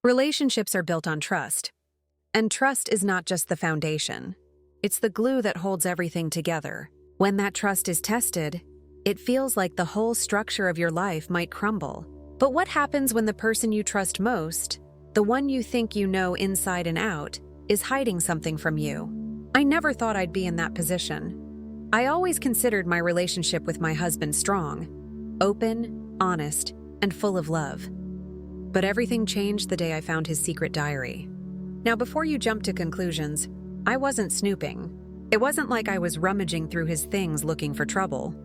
Relationships are built on trust, and trust is not just the foundation. It's the glue that holds everything together. When that trust is tested, it feels like the whole structure of your life might crumble. But what happens when the person you trust most, the one you think you know inside and out, is hiding something from you? I never thought I'd be in that position. I always considered my relationship with my husband strong, open, honest, and full of love. But everything changed the day I found his secret diary. Now, before you jump to conclusions, I wasn't snooping. It wasn't like I was rummaging through his things looking for trouble.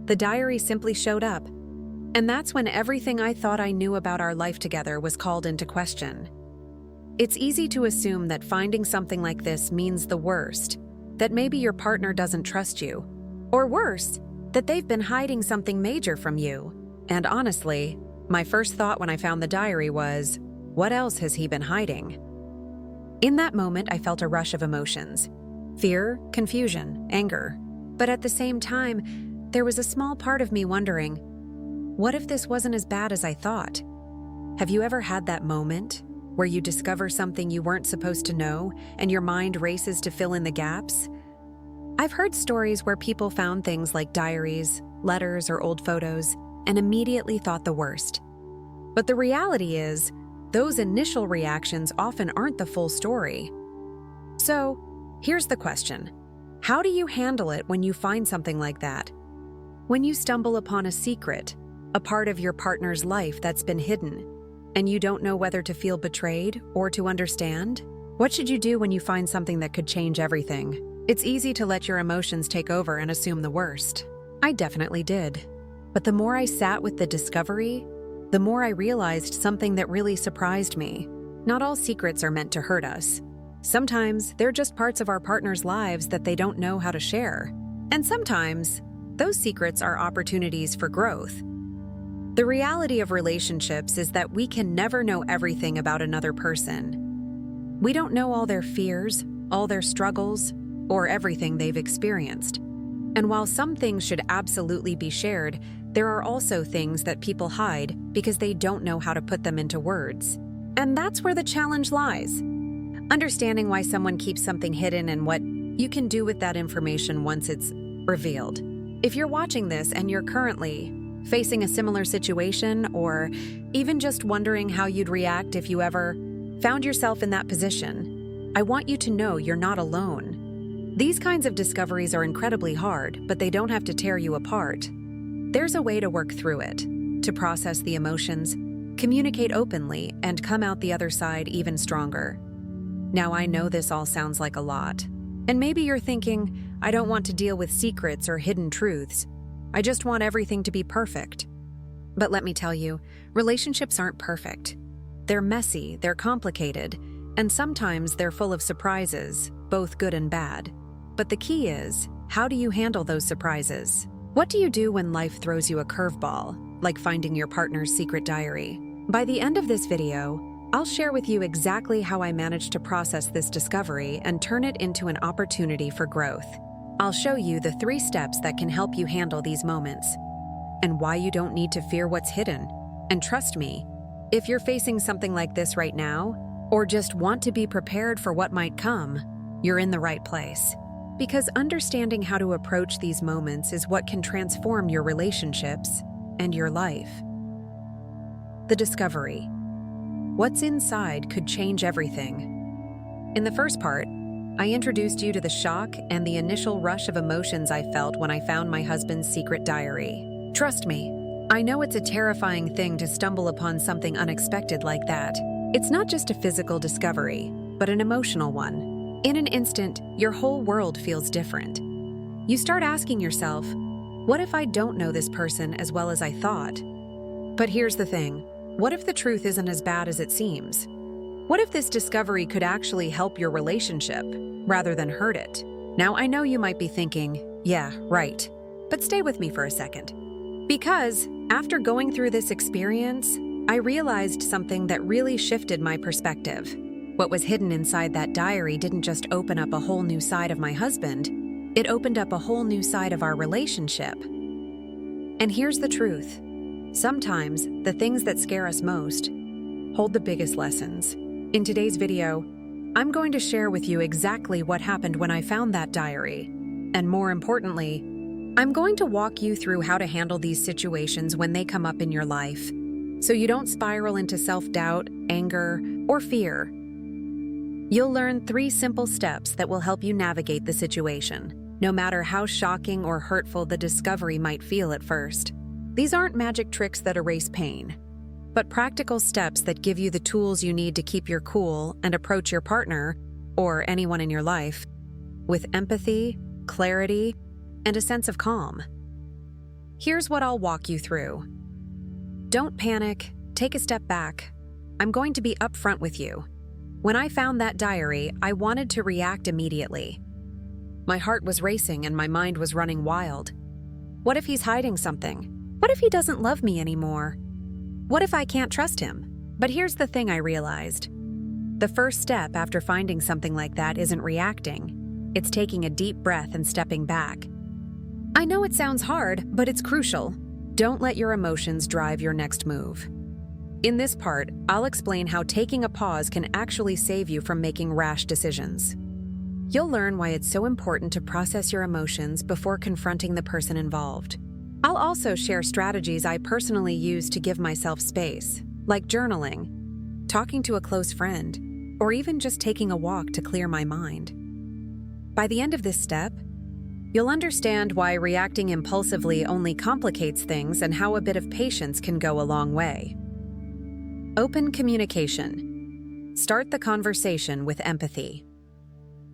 The diary simply showed up, and that's when everything I thought I knew about our life together was called into question. It's easy to assume that finding something like this means the worst, that maybe your partner doesn't trust you, or worse, that they've been hiding something major from you. And honestly, my first thought when I found the diary was, what else has he been hiding? In that moment, I felt a rush of emotions: fear, confusion, anger. But at the same time, there was a small part of me wondering, what if this wasn't as bad as I thought? Have you ever had that moment where you discover something you weren't supposed to know and your mind races to fill in the gaps? I've heard stories where people found things like diaries, letters, or old photos and immediately thought the worst. But the reality is, those initial reactions often aren't the full story. So, here's the question. How do you handle it when you find something like that? When you stumble upon a secret, a part of your partner's life that's been hidden, and you don't know whether to feel betrayed or to understand? What should you do when you find something that could change everything? It's easy to let your emotions take over and assume the worst. I definitely did. But the more I sat with the discovery, the more I realized something that really surprised me. Not all secrets are meant to hurt us. Sometimes they're just parts of our partner's lives that they don't know how to share. And sometimes those secrets are opportunities for growth. The reality of relationships is that we can never know everything about another person. We don't know all their fears, all their struggles, or everything they've experienced. And while some things should absolutely be shared, there are also things that people hide because they don't know how to put them into words. And that's where the challenge lies. Understanding why someone keeps something hidden and what you can do with that information once it's revealed. If you're watching this and you're currently facing a similar situation, or even just wondering how you'd react if you ever found yourself in that position, I want you to know you're not alone. These kinds of discoveries are incredibly hard, but they don't have to tear you apart. There's a way to work through it, to process the emotions, communicate openly, and come out the other side even stronger. Now, I know this all sounds like a lot, and maybe you're thinking, I don't want to deal with secrets or hidden truths. I just want everything to be perfect. But let me tell you, relationships aren't perfect. They're messy, they're complicated, and sometimes they're full of surprises, both good and bad. But the key is, how do you handle those surprises? What do you do when life throws you a curveball, like finding your partner's secret diary? By the end of this video, I'll share with you exactly how I managed to process this discovery and turn it into an opportunity for growth. I'll show you the 3 steps that can help you handle these moments, and why you don't need to fear what's hidden. And trust me, if you're facing something like this right now, or just want to be prepared for what might come, you're in the right place. Because understanding how to approach these moments is what can transform your relationships and your life. The discovery. What's inside could change everything. In the first part, I introduced you to the shock and the initial rush of emotions I felt when I found my husband's secret diary. Trust me, I know it's a terrifying thing to stumble upon something unexpected like that. It's not just a physical discovery, but an emotional one. In an instant, your whole world feels different. You start asking yourself, what if I don't know this person as well as I thought? But here's the thing, what if the truth isn't as bad as it seems? What if this discovery could actually help your relationship, rather than hurt it? Now, I know you might be thinking, yeah, right. But stay with me for a second. Because after going through this experience, I realized something that really shifted my perspective. What was hidden inside that diary didn't just open up a whole new side of my husband, it opened up a whole new side of our relationship. And here's the truth. Sometimes, the things that scare us most hold the biggest lessons. In today's video, I'm going to share with you exactly what happened when I found that diary. And more importantly, I'm going to walk you through how to handle these situations when they come up in your life, so you don't spiral into self-doubt, anger, or fear. You'll learn 3 simple steps that will help you navigate the situation, no matter how shocking or hurtful the discovery might feel at first. These aren't magic tricks that erase pain, but practical steps that give you the tools you need to keep your cool and approach your partner, or anyone in your life, with empathy, clarity, and a sense of calm. Here's what I'll walk you through. Don't panic, take a step back. I'm going to be upfront with you. When I found that diary, I wanted to react immediately. My heart was racing and my mind was running wild. What if he's hiding something? What if he doesn't love me anymore? What if I can't trust him? But here's the thing I realized. The first step after finding something like that isn't reacting. It's taking a deep breath and stepping back. I know it sounds hard, but it's crucial. Don't let your emotions drive your next move. In this part, I'll explain how taking a pause can actually save you from making rash decisions. You'll learn why it's so important to process your emotions before confronting the person involved. I'll also share strategies I personally use to give myself space, like journaling, talking to a close friend, or even just taking a walk to clear my mind. By the end of this step, you'll understand why reacting impulsively only complicates things and how a bit of patience can go a long way. Open communication. Start the conversation with empathy.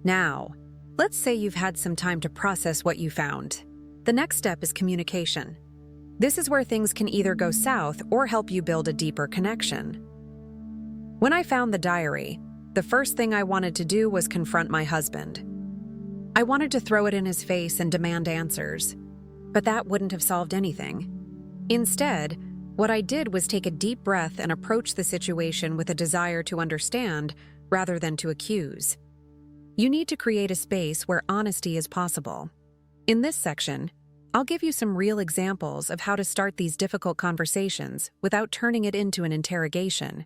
Now, let's say you've had some time to process what you found. The next step is communication. This is where things can either go south or help you build a deeper connection. When I found the diary, the first thing I wanted to do was confront my husband. I wanted to throw it in his face and demand answers, but that wouldn't have solved anything. Instead, what I did was take a deep breath and approach the situation with a desire to understand rather than to accuse. You need to create a space where honesty is possible. In this section, I'll give you some real examples of how to start these difficult conversations without turning it into an interrogation.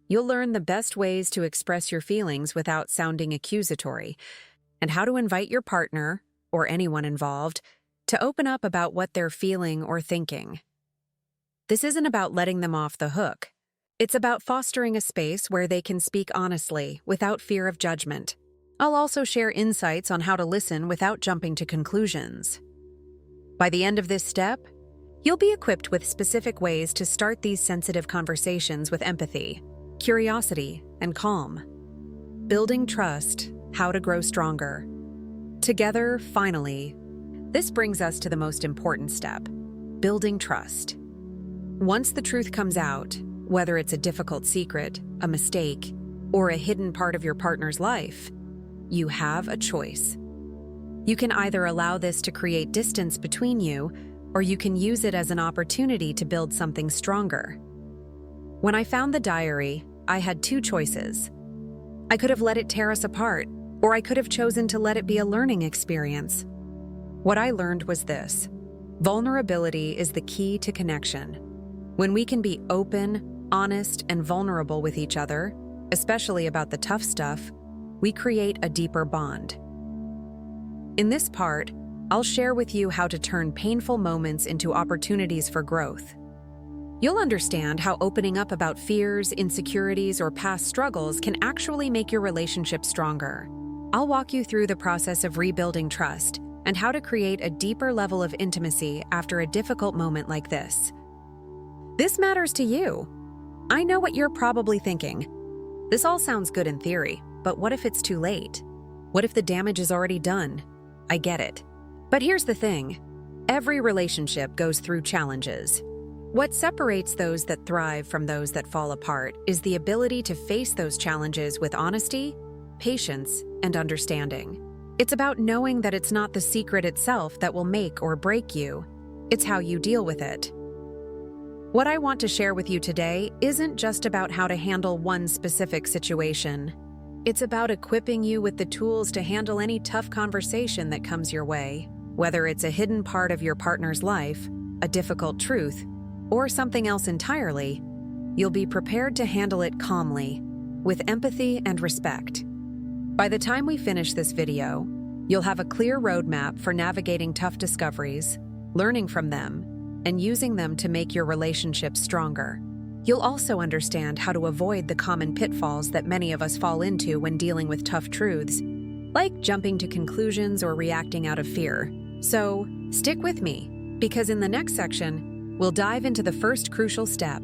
You'll learn the best ways to express your feelings without sounding accusatory, and how to invite your partner, or anyone involved, to open up about what they're feeling or thinking. This isn't about letting them off the hook. It's about fostering a space where they can speak honestly without fear of judgment. I'll also share insights on how to listen without jumping to conclusions. By the end of this step, you'll be equipped with specific ways to start these sensitive conversations with empathy, curiosity, and calm. Building trust, how to grow stronger. Together, finally, this brings us to the most important step, building trust. Once the truth comes out, whether it's a difficult secret, a mistake, or a hidden part of your partner's life, you have a choice. You can either allow this to create distance between you, or you can use it as an opportunity to build something stronger. When I found the diary, I had 2 choices. I could have let it tear us apart, or I could have chosen to let it be a learning experience. What I learned was this: vulnerability is the key to connection. When we can be open, honest, and vulnerable with each other, especially about the tough stuff, we create a deeper bond. In this part, I'll share with you how to turn painful moments into opportunities for growth. You'll understand how opening up about fears, insecurities, or past struggles can actually make your relationship stronger. I'll walk you through the process of rebuilding trust and how to create a deeper level of intimacy after a difficult moment like this. This matters to you. I know what you're probably thinking. This all sounds good in theory, but what if it's too late? What if the damage is already done? I get it. But here's the thing. Every relationship goes through challenges. What separates those that thrive from those that fall apart is the ability to face those challenges with honesty, patience, and understanding. It's about knowing that it's not the secret itself that will make or break you. It's how you deal with it. What I want to share with you today isn't just about how to handle one specific situation. It's about equipping you with the tools to handle any tough conversation that comes your way, whether it's a hidden part of your partner's life, a difficult truth, or something else entirely. you'll be prepared to handle it calmly, with empathy and respect. By the time we finish this video, you'll have a clear roadmap for navigating tough discoveries, learning from them, and using them to make your relationship stronger. You'll also understand how to avoid the common pitfalls that many of us fall into when dealing with tough truths, like jumping to conclusions or reacting out of fear. So, stick with me, because in the next section, we'll dive into the first crucial step: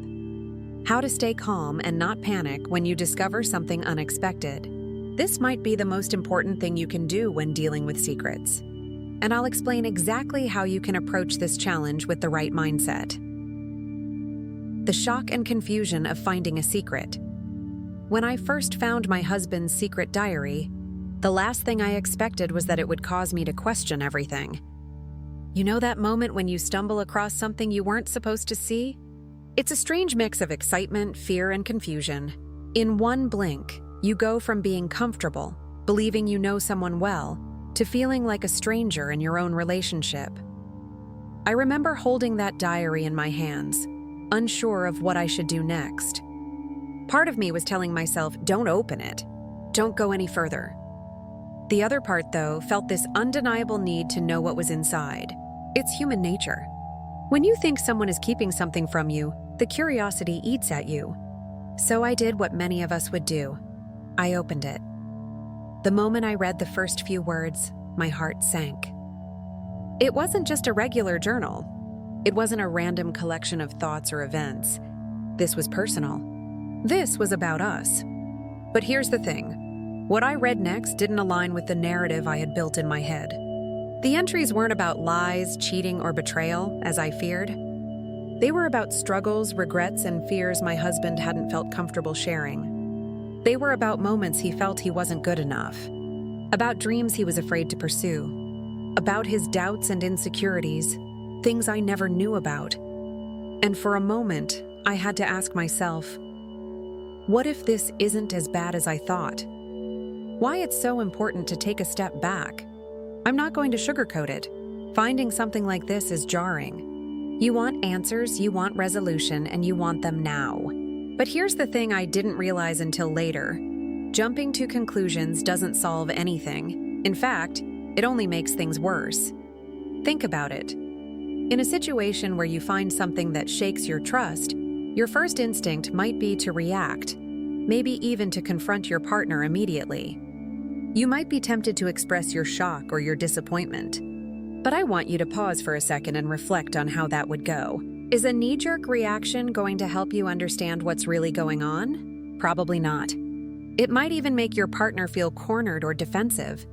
how to stay calm and not panic when you discover something unexpected. This might be the most important thing you can do when dealing with secrets. And I'll explain exactly how you can approach this challenge with the right mindset. The shock and confusion of finding a secret. When I first found my husband's secret diary, the last thing I expected was that it would cause me to question everything. You know that moment when you stumble across something you weren't supposed to see? It's a strange mix of excitement, fear, and confusion. In one blink, you go from being comfortable, believing you know someone well, to feeling like a stranger in your own relationship. I remember holding that diary in my hands, unsure of what I should do next. Part of me was telling myself, don't open it. Don't go any further. The other part, though, felt this undeniable need to know what was inside. It's human nature. When you think someone is keeping something from you, the curiosity eats at you. So I did what many of us would do. I opened it. The moment I read the first few words, my heart sank. It wasn't just a regular journal. It wasn't a random collection of thoughts or events. This was personal. This was about us. But here's the thing. What I read next didn't align with the narrative I had built in my head. The entries weren't about lies, cheating, or betrayal, as I feared. They were about struggles, regrets, and fears my husband hadn't felt comfortable sharing. They were about moments he felt he wasn't good enough, about dreams he was afraid to pursue, about his doubts and insecurities, things I never knew about. And for a moment, I had to ask myself, what if this isn't as bad as I thought? Why it's so important to take a step back? I'm not going to sugarcoat it. Finding something like this is jarring. You want answers, you want resolution, and you want them now. But here's the thing I didn't realize until later. Jumping to conclusions doesn't solve anything. In fact, it only makes things worse. Think about it. In a situation where you find something that shakes your trust, your first instinct might be to react, maybe even to confront your partner immediately. You might be tempted to express your shock or your disappointment. But I want you to pause for a second and reflect on how that would go. Is a knee-jerk reaction going to help you understand what's really going on? Probably not. It might even make your partner feel cornered or defensive.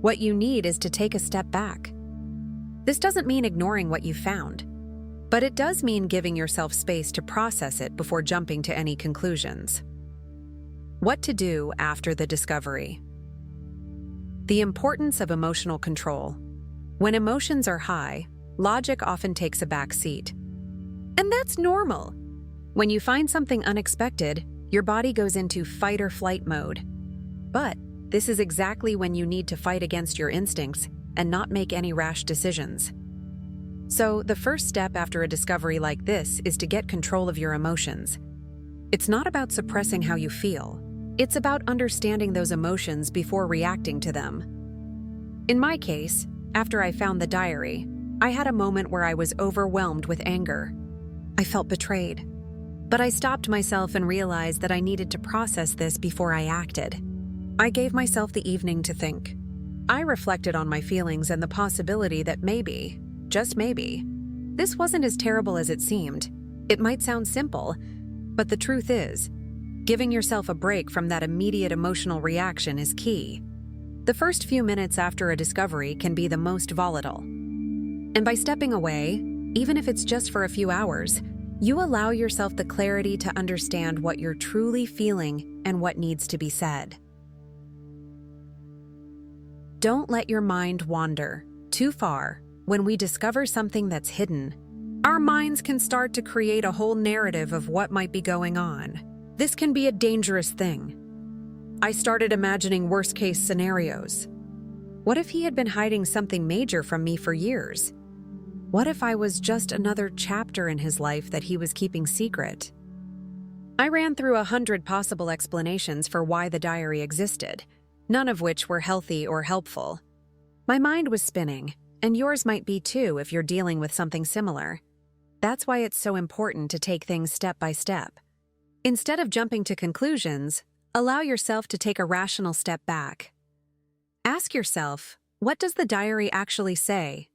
What you need is to take a step back. This doesn't mean ignoring what you found, but it does mean giving yourself space to process it before jumping to any conclusions. What to do after the discovery. The importance of emotional control. When emotions are high, logic often takes a back seat. And that's normal. When you find something unexpected, your body goes into fight or flight mode. But this is exactly when you need to fight against your instincts and not make any rash decisions. So, the first step after a discovery like this is to get control of your emotions. It's not about suppressing how you feel. It's about understanding those emotions before reacting to them. In my case, after I found the diary, I had a moment where I was overwhelmed with anger. I felt betrayed. But I stopped myself and realized that I needed to process this before I acted. I gave myself the evening to think. I reflected on my feelings and the possibility that maybe, just maybe, this wasn't as terrible as it seemed. It might sound simple, but the truth is, giving yourself a break from that immediate emotional reaction is key. The first few minutes after a discovery can be the most volatile. And by stepping away, even if it's just for a few hours, you allow yourself the clarity to understand what you're truly feeling and what needs to be said. Don't let your mind wander too far. When we discover something that's hidden, our minds can start to create a whole narrative of what might be going on. This can be a dangerous thing. I started imagining worst-case scenarios. What if he had been hiding something major from me for years? What if I was just another chapter in his life that he was keeping secret? I ran through 100 possible explanations for why the diary existed, none of which were healthy or helpful. My mind was spinning, and yours might be too if you're dealing with something similar. That's why it's so important to take things step by step. Instead of jumping to conclusions, allow yourself to take a rational step back. Ask yourself, what does the diary actually say?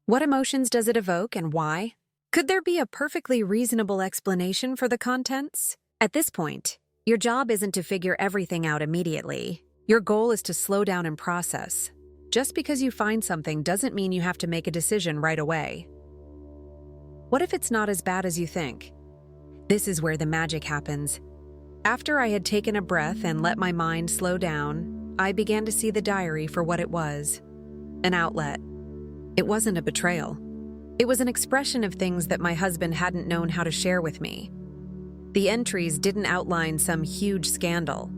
What emotions does it evoke and why? Could there be a perfectly reasonable explanation for the contents? At this point, your job isn't to figure everything out immediately. Your goal is to slow down and process. Just because you find something doesn't mean you have to make a decision right away. What if it's not as bad as you think? This is where the magic happens. After I had taken a breath and let my mind slow down, I began to see the diary for what it was: an outlet. It wasn't a betrayal. It was an expression of things that my husband hadn't known how to share with me. The entries didn't outline some huge scandal.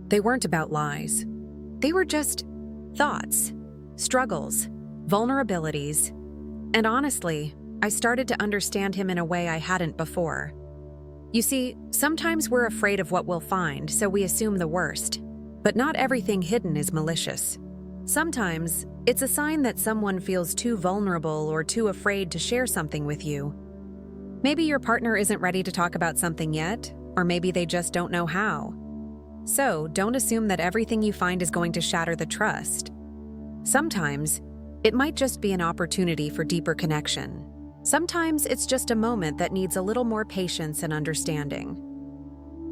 They weren't about lies. They were just thoughts, struggles, vulnerabilities, and honestly, I started to understand him in a way I hadn't before. You see, sometimes we're afraid of what we'll find, so we assume the worst. But not everything hidden is malicious. Sometimes, it's a sign that someone feels too vulnerable or too afraid to share something with you. Maybe your partner isn't ready to talk about something yet, or maybe they just don't know how. So, don't assume that everything you find is going to shatter the trust. Sometimes, it might just be an opportunity for deeper connection. Sometimes it's just a moment that needs a little more patience and understanding.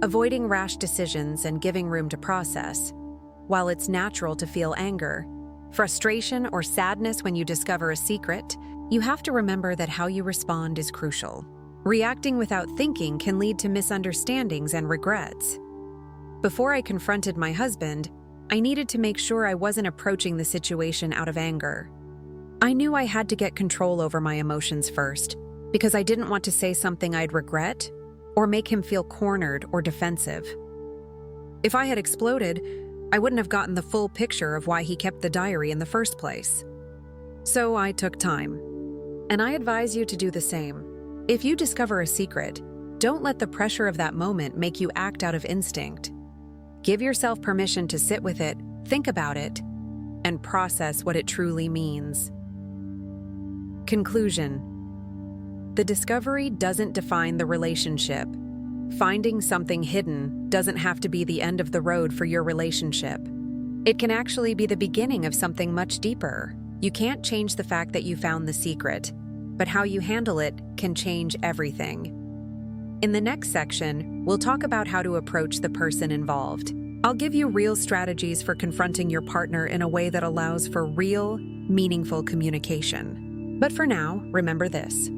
Avoiding rash decisions and giving room to process. While it's natural to feel anger, frustration, or sadness when you discover a secret, you have to remember that how you respond is crucial. Reacting without thinking can lead to misunderstandings and regrets. Before I confronted my husband, I needed to make sure I wasn't approaching the situation out of anger. I knew I had to get control over my emotions first, because I didn't want to say something I'd regret or make him feel cornered or defensive. If I had exploded, I wouldn't have gotten the full picture of why he kept the diary in the first place. So I took time. And I advise you to do the same. If you discover a secret, don't let the pressure of that moment make you act out of instinct. Give yourself permission to sit with it, think about it, and process what it truly means. Conclusion. The discovery doesn't define the relationship. Finding something hidden doesn't have to be the end of the road for your relationship. It can actually be the beginning of something much deeper. You can't change the fact that you found the secret, but how you handle it can change everything. In the next section, we'll talk about how to approach the person involved. I'll give you real strategies for confronting your partner in a way that allows for real, meaningful communication. But for now, remember this: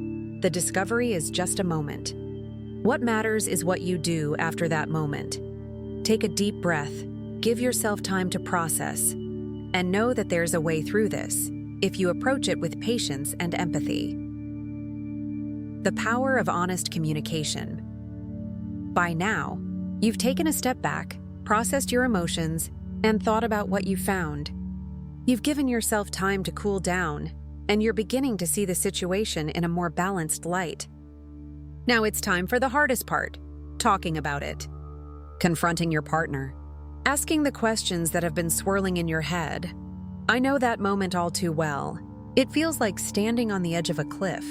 the discovery is just a moment. What matters is what you do after that moment. Take a deep breath, give yourself time to process, and know that there's a way through this if you approach it with patience and empathy. The power of honest communication. By now, you've taken a step back, processed your emotions, and thought about what you found. You've given yourself time to cool down, and you're beginning to see the situation in a more balanced light. Now it's time for the hardest part, talking about it. Confronting your partner. Asking the questions that have been swirling in your head. I know that moment all too well. It feels like standing on the edge of a cliff,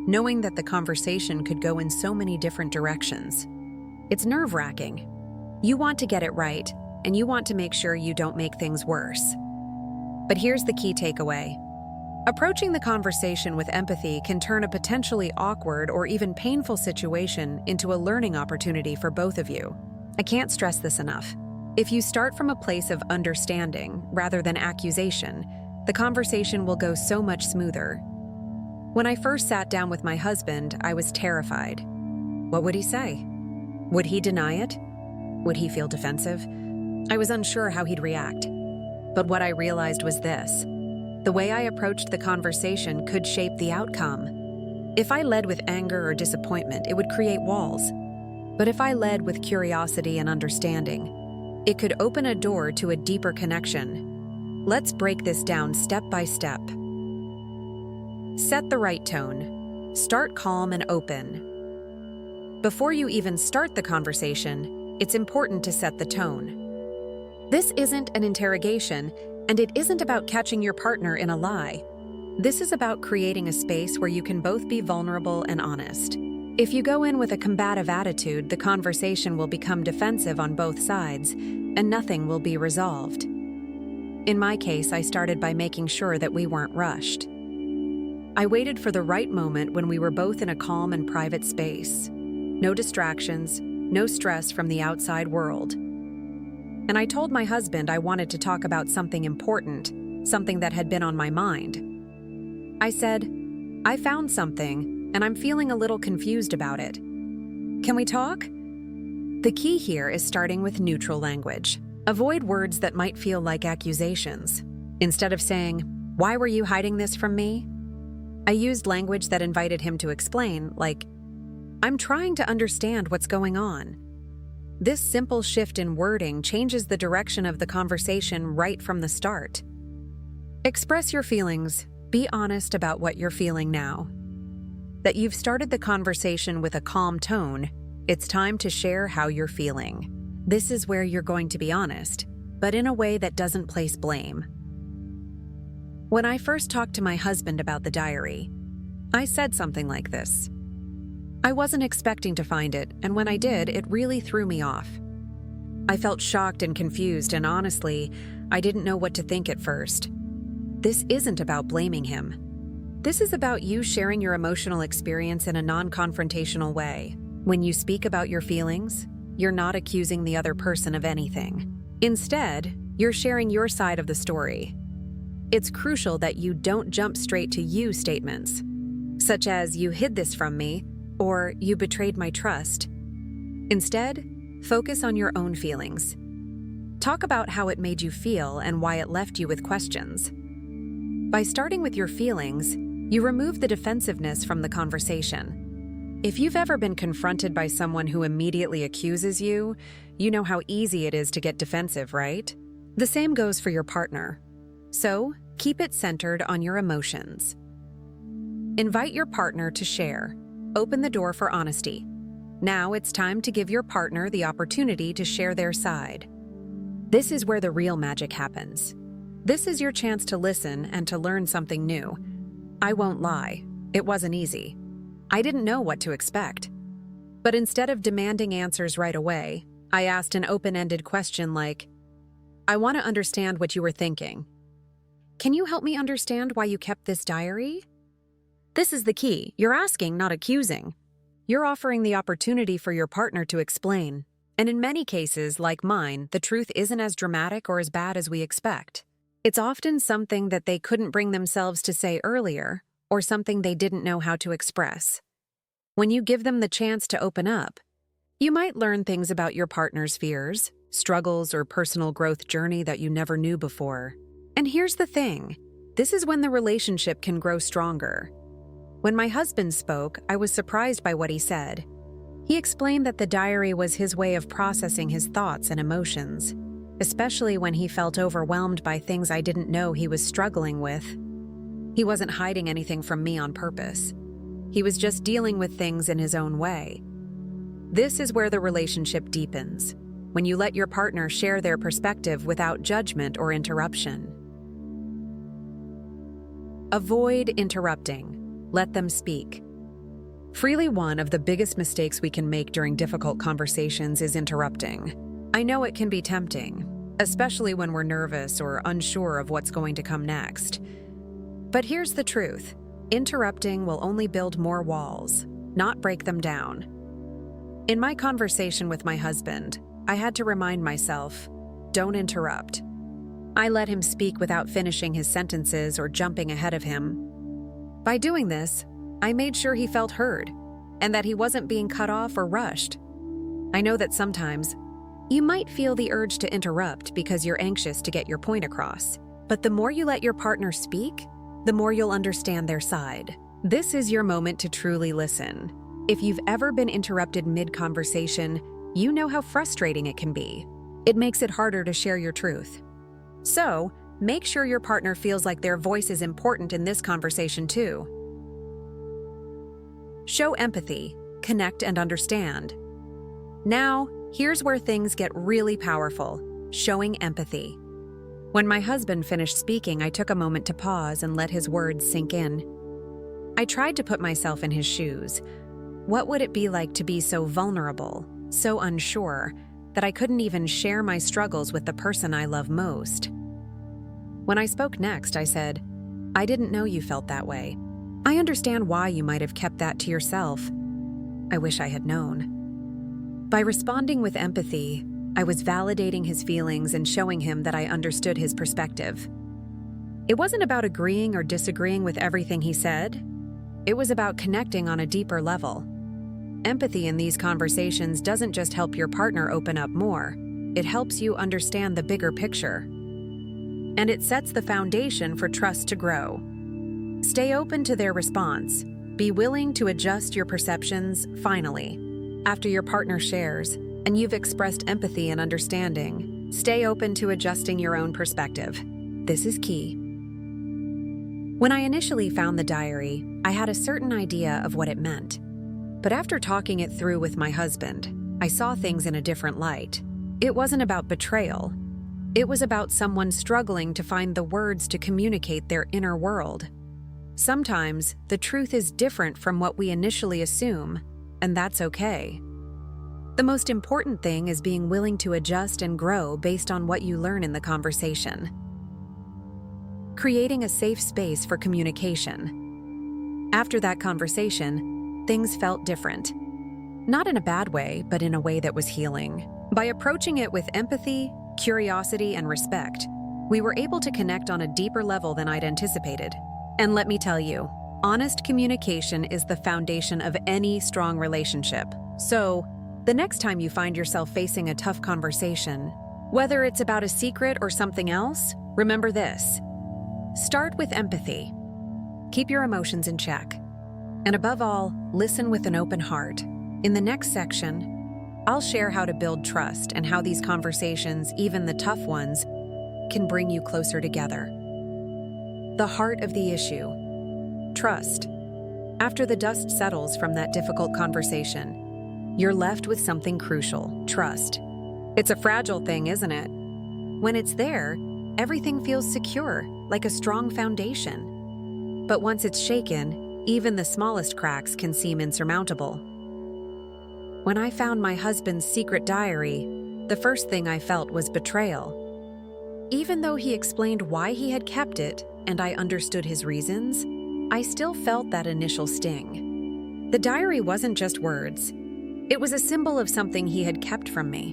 knowing that the conversation could go in so many different directions. It's nerve-wracking. You want to get it right, and you want to make sure you don't make things worse. But here's the key takeaway. Approaching the conversation with empathy can turn a potentially awkward or even painful situation into a learning opportunity for both of you. I can't stress this enough. If you start from a place of understanding rather than accusation, the conversation will go so much smoother. When I first sat down with my husband, I was terrified. What would he say? Would he deny it? Would he feel defensive? I was unsure how he'd react. But what I realized was this: the way I approached the conversation could shape the outcome. If I led with anger or disappointment, it would create walls. But if I led with curiosity and understanding, it could open a door to a deeper connection. Let's break this down step by step. Set the right tone. Start calm and open. Before you even start the conversation, it's important to set the tone. This isn't an interrogation, and it isn't about catching your partner in a lie. This is about creating a space where you can both be vulnerable and honest. If you go in with a combative attitude, the conversation will become defensive on both sides, and nothing will be resolved. In my case, I started by making sure that we weren't rushed. I waited for the right moment when we were both in a calm and private space. No distractions, no stress from the outside world. And I told my husband I wanted to talk about something important, something that had been on my mind. I said, "I found something, and I'm feeling a little confused about it. Can we talk?" The key here is starting with neutral language. Avoid words that might feel like accusations. Instead of saying, "Why were you hiding this from me?" I used language that invited him to explain, like, "I'm trying to understand what's going on." This simple shift in wording changes the direction of the conversation right from the start. Express your feelings. Be honest about what you're feeling now. That you've started the conversation with a calm tone, it's time to share how you're feeling. This is where you're going to be honest, but in a way that doesn't place blame. When I first talked to my husband about the diary, I said something like this. I wasn't expecting to find it, and when I did, it really threw me off. I felt shocked and confused, and honestly, I didn't know what to think at first. This isn't about blaming him. This is about you sharing your emotional experience in a non-confrontational way. When you speak about your feelings, you're not accusing the other person of anything. Instead, you're sharing your side of the story. It's crucial that you don't jump straight to you statements, such as "you hid this from me" or "you betrayed my trust." Instead, focus on your own feelings. Talk about how it made you feel and why it left you with questions. By starting with your feelings, you remove the defensiveness from the conversation. If you've ever been confronted by someone who immediately accuses you, you know how easy it is to get defensive, right? The same goes for your partner. So, keep it centered on your emotions. Invite your partner to share. Open the door for honesty. Now it's time to give your partner the opportunity to share their side. This is where the real magic happens. This is your chance to listen and to learn something new. I won't lie, it wasn't easy. I didn't know what to expect. But instead of demanding answers right away, I asked an open-ended question like, "I want to understand what you were thinking. Can you help me understand why you kept this diary?" This is the key. You're asking, not accusing. You're offering the opportunity for your partner to explain. And in many cases, like mine, the truth isn't as dramatic or as bad as we expect. It's often something that they couldn't bring themselves to say earlier, or something they didn't know how to express. When you give them the chance to open up, you might learn things about your partner's fears, struggles, or personal growth journey that you never knew before. And here's the thing, this is when the relationship can grow stronger. When my husband spoke, I was surprised by what he said. He explained that the diary was his way of processing his thoughts and emotions, especially when he felt overwhelmed by things I didn't know he was struggling with. He wasn't hiding anything from me on purpose. He was just dealing with things in his own way. This is where the relationship deepens, when you let your partner share their perspective without judgment or interruption. Avoid interrupting. Let them speak. Freely, one of the biggest mistakes we can make during difficult conversations is interrupting. I know it can be tempting, especially when we're nervous or unsure of what's going to come next. But here's the truth. Interrupting will only build more walls, not break them down. In my conversation with my husband, I had to remind myself, don't interrupt. I let him speak without finishing his sentences or jumping ahead of him. By doing this, I made sure he felt heard and that he wasn't being cut off or rushed. I know that sometimes you might feel the urge to interrupt because you're anxious to get your point across, but the more you let your partner speak, the more you'll understand their side. This is your moment to truly listen. If you've ever been interrupted mid-conversation, you know how frustrating it can be. It makes it harder to share your truth. So, make sure your partner feels like their voice is important in this conversation too. Show empathy. connect, and understand. Now, here's where things get really powerful: showing empathy. When my husband finished speaking, I took a moment to pause and let his words sink in. I tried to put myself in his shoes. What would it be like to be so vulnerable, so unsure, that I couldn't even share my struggles with the person I love most? When I spoke next, I said, "I didn't know you felt that way. I understand why you might have kept that to yourself. I wish I had known." By responding with empathy, I was validating his feelings and showing him that I understood his perspective. It wasn't about agreeing or disagreeing with everything he said. It was about connecting on a deeper level. Empathy in these conversations doesn't just help your partner open up more, it helps you understand the bigger picture. And it sets the foundation for trust to grow. Stay open to their response. Be willing to adjust your perceptions. Finally, after your partner shares, and you've expressed empathy and understanding, stay open to adjusting your own perspective. This is key. When I initially found the diary, I had a certain idea of what it meant. But after talking it through with my husband, I saw things in a different light. It wasn't about betrayal. It was about someone struggling to find the words to communicate their inner world. Sometimes, the truth is different from what we initially assume, and that's okay. The most important thing is being willing to adjust and grow based on what you learn in the conversation. Creating a safe space for communication. After that conversation, things felt different. Not in a bad way, but in a way that was healing. By approaching it with empathy, curiosity, and respect, we were able to connect on a deeper level than I'd anticipated. And let me tell you, honest communication is the foundation of any strong relationship. So, the next time you find yourself facing a tough conversation, whether it's about a secret or something else, remember this. Start with empathy. Keep your emotions in check. And above all, listen with an open heart. In the next section, I'll share how to build trust and how these conversations, even the tough ones, can bring you closer together. The heart of the issue. Trust. After the dust settles from that difficult conversation, you're left with something crucial: trust. It's a fragile thing, isn't it? When it's there, everything feels secure, like a strong foundation. But once it's shaken, even the smallest cracks can seem insurmountable. When I found my husband's secret diary, the first thing I felt was betrayal. Even though he explained why he had kept it, and I understood his reasons, I still felt that initial sting. The diary wasn't just words. It was a symbol of something he had kept from me.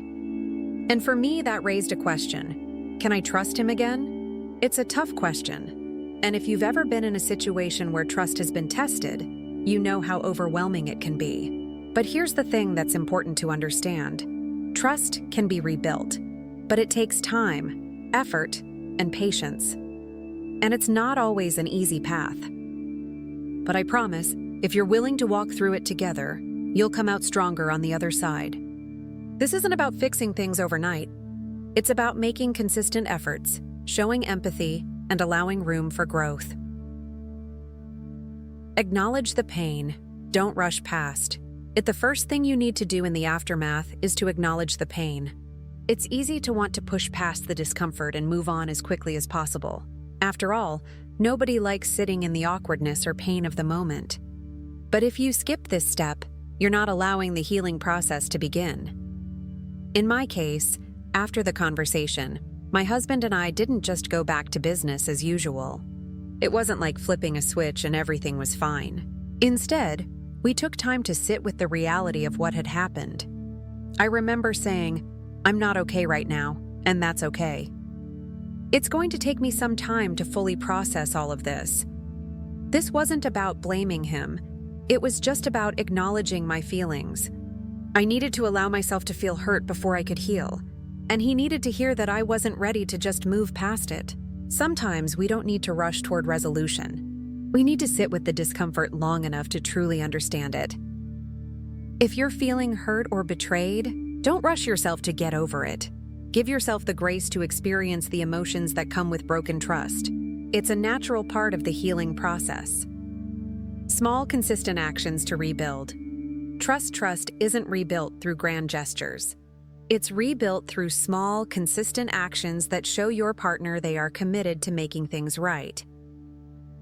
And for me, that raised a question. Can I trust him again? It's a tough question. And if you've ever been in a situation where trust has been tested, you know how overwhelming it can be. But here's the thing that's important to understand. Trust can be rebuilt, but it takes time, effort, and patience. And it's not always an easy path. But I promise, if you're willing to walk through it together, you'll come out stronger on the other side. This isn't about fixing things overnight. It's about making consistent efforts, showing empathy, and allowing room for growth. Acknowledge the pain. Don't rush past. The first thing you need to do in the aftermath is to acknowledge the pain. It's easy to want to push past the discomfort and move on as quickly as possible. After all, nobody likes sitting in the awkwardness or pain of the moment. But if you skip this step, you're not allowing the healing process to begin. In my case, after the conversation, my husband and I didn't just go back to business as usual. It wasn't like flipping a switch and everything was fine. Instead, we took time to sit with the reality of what had happened. I remember saying, "I'm not okay right now, and that's okay. It's going to take me some time to fully process all of this." This wasn't about blaming him. It was just about acknowledging my feelings. I needed to allow myself to feel hurt before I could heal, and he needed to hear that I wasn't ready to just move past it. Sometimes we don't need to rush toward resolution. We need to sit with the discomfort long enough to truly understand it. If you're feeling hurt or betrayed, don't rush yourself to get over it. Give yourself the grace to experience the emotions that come with broken trust. It's a natural part of the healing process. Small, consistent actions to rebuild. Trust isn't rebuilt through grand gestures. It's rebuilt through small, consistent actions that show your partner they are committed to making things right.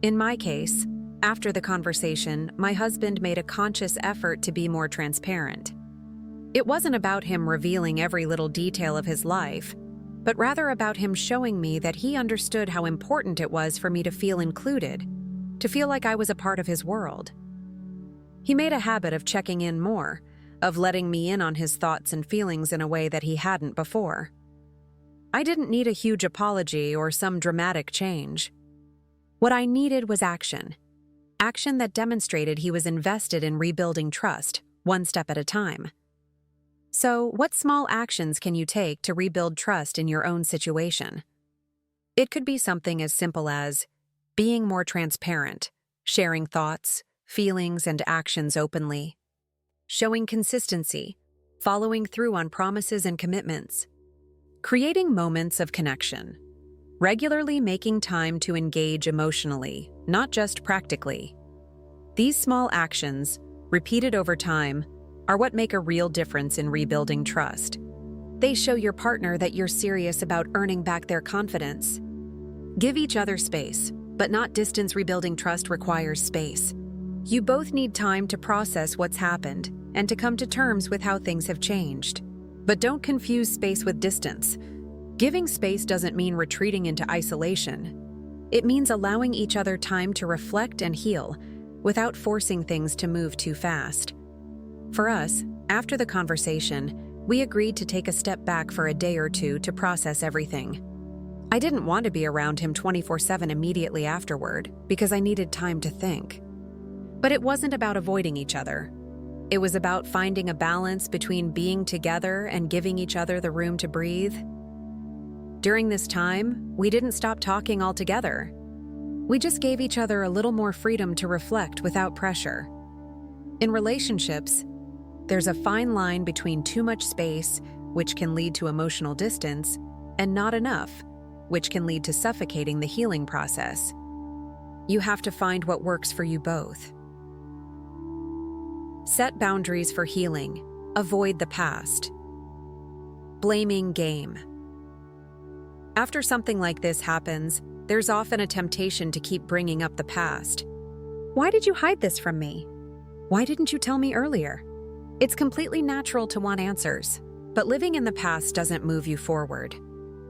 In my case, after the conversation, my husband made a conscious effort to be more transparent. It wasn't about him revealing every little detail of his life, but rather about him showing me that he understood how important it was for me to feel included, to feel like I was a part of his world. He made a habit of checking in more, of letting me in on his thoughts and feelings in a way that he hadn't before. I didn't need a huge apology or some dramatic change. What I needed was action. Action that demonstrated he was invested in rebuilding trust, one step at a time. So, what small actions can you take to rebuild trust in your own situation? It could be something as simple as being more transparent, sharing thoughts, feelings, and actions openly, showing consistency, following through on promises and commitments, creating moments of connection, regularly making time to engage emotionally, not just practically. These small actions, repeated over time, are what make a real difference in rebuilding trust. They show your partner that you're serious about earning back their confidence. Give each other space, but not distance. Rebuilding trust requires space. You both need time to process what's happened and to come to terms with how things have changed. But don't confuse space with distance. Giving space doesn't mean retreating into isolation. It means allowing each other time to reflect and heal without forcing things to move too fast. For us, after the conversation, we agreed to take a step back for a day or two to process everything. I didn't want to be around him 24/7 immediately afterward because I needed time to think. But it wasn't about avoiding each other. It was about finding a balance between being together and giving each other the room to breathe. During this time, we didn't stop talking altogether. We just gave each other a little more freedom to reflect without pressure. In relationships, there's a fine line between too much space, which can lead to emotional distance, and not enough, which can lead to suffocating the healing process. You have to find what works for you both. Set boundaries for healing. Avoid the past. Blaming game. After something like this happens, there's often a temptation to keep bringing up the past. Why did you hide this from me? Why didn't you tell me earlier? It's completely natural to want answers, but living in the past doesn't move you forward.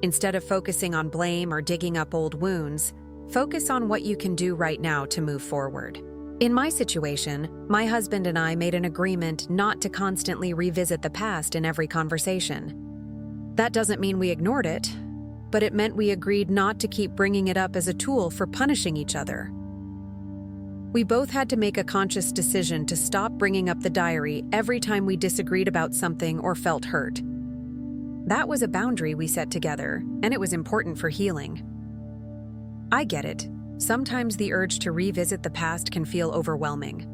Instead of focusing on blame or digging up old wounds, focus on what you can do right now to move forward. In my situation, my husband and I made an agreement not to constantly revisit the past in every conversation. That doesn't mean we ignored it, but it meant we agreed not to keep bringing it up as a tool for punishing each other. We both had to make a conscious decision to stop bringing up the diary every time we disagreed about something or felt hurt. That was a boundary we set together, and it was important for healing. I get it. Sometimes the urge to revisit the past can feel overwhelming.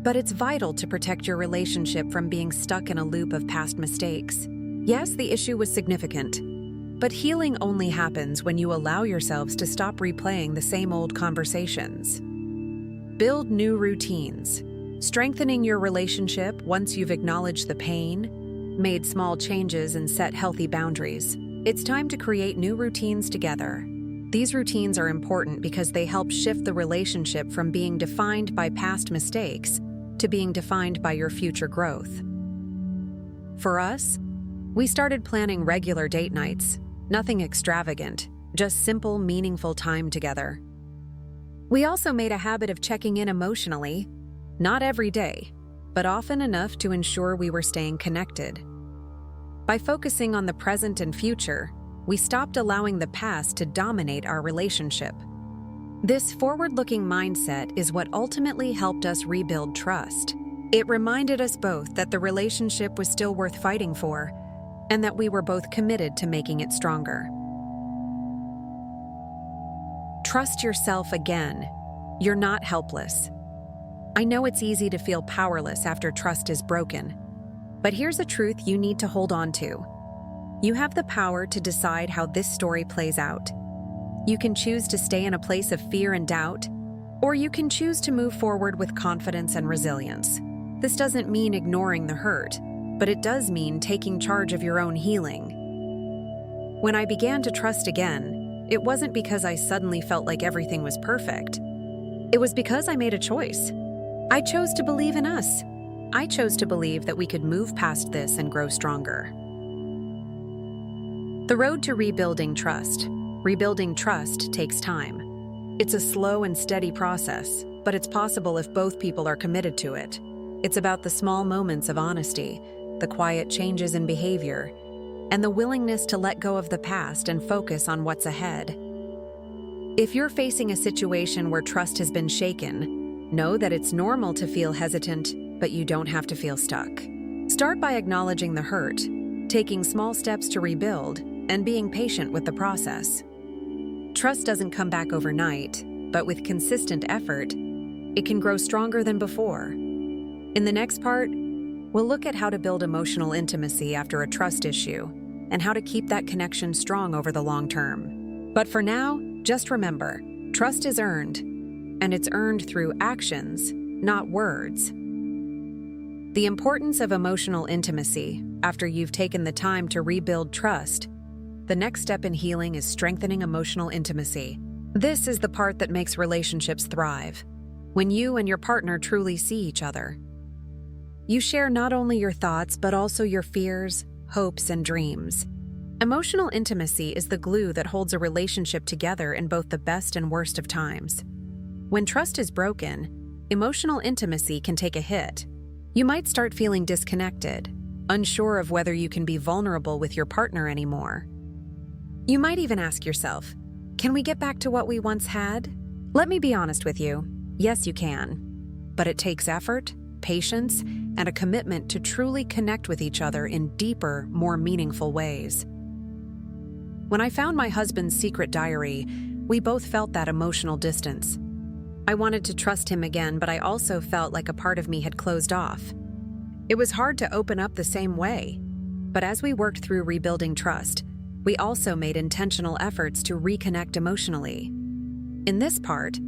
But it's vital to protect your relationship from being stuck in a loop of past mistakes. Yes, the issue was significant, but healing only happens when you allow yourselves to stop replaying the same old conversations. Build new routines. Strengthening your relationship once you've acknowledged the pain, made small changes, and set healthy boundaries. It's time to create new routines together. These routines are important because they help shift the relationship from being defined by past mistakes to being defined by your future growth. For us, we started planning regular date nights, nothing extravagant, just simple, meaningful time together. We also made a habit of checking in emotionally, not every day, but often enough to ensure we were staying connected. By focusing on the present and future, we stopped allowing the past to dominate our relationship. This forward-looking mindset is what ultimately helped us rebuild trust. It reminded us both that the relationship was still worth fighting for, and that we were both committed to making it stronger. Trust yourself again. You're not helpless. I know it's easy to feel powerless after trust is broken, but here's a truth you need to hold on to. You have the power to decide how this story plays out. You can choose to stay in a place of fear and doubt, or you can choose to move forward with confidence and resilience. This doesn't mean ignoring the hurt, but it does mean taking charge of your own healing. When I began to trust again, it wasn't because I suddenly felt like everything was perfect. It was because I made a choice. I chose to believe in us. I chose to believe that we could move past this and grow stronger. The road to rebuilding trust. Rebuilding trust takes time. It's a slow and steady process, but it's possible if both people are committed to it. It's about the small moments of honesty, the quiet changes in behavior, and the willingness to let go of the past and focus on what's ahead. If you're facing a situation where trust has been shaken, know that it's normal to feel hesitant, but you don't have to feel stuck. Start by acknowledging the hurt, taking small steps to rebuild, and being patient with the process. Trust doesn't come back overnight, but with consistent effort, it can grow stronger than before. In the next part, we'll look at how to build emotional intimacy after a trust issue and how to keep that connection strong over the long term. But for now, just remember, trust is earned, and it's earned through actions, not words. The importance of emotional intimacy after you've taken the time to rebuild trust. The next step in healing is strengthening emotional intimacy. This is the part that makes relationships thrive. When you and your partner truly see each other, you share not only your thoughts, but also your fears, hopes, and dreams. Emotional intimacy is the glue that holds a relationship together in both the best and worst of times. When trust is broken, emotional intimacy can take a hit. You might start feeling disconnected, unsure of whether you can be vulnerable with your partner anymore. You might even ask yourself, can we get back to what we once had? Let me be honest with you. Yes, you can. But it takes effort, patience, and a commitment to truly connect with each other in deeper, more meaningful ways. When I found my husband's secret diary, we both felt that emotional distance. I wanted to trust him again, but I also felt like a part of me had closed off. It was hard to open up the same way. But as we worked through rebuilding trust, we also made intentional efforts to reconnect emotionally. In this part,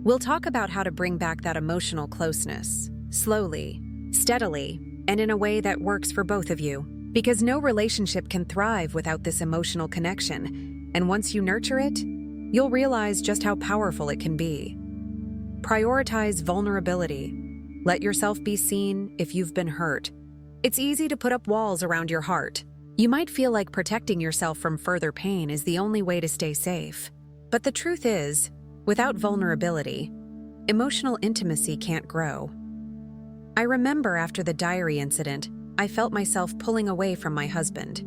we'll talk about how to bring back that emotional closeness, slowly, steadily, and in a way that works for both of you. Because no relationship can thrive without this emotional connection, and once you nurture it, you'll realize just how powerful it can be. Prioritize vulnerability. Let yourself be seen if you've been hurt. It's easy to put up walls around your heart. You might feel like protecting yourself from further pain is the only way to stay safe. But the truth is, without vulnerability, emotional intimacy can't grow. I remember after the diary incident, I felt myself pulling away from my husband.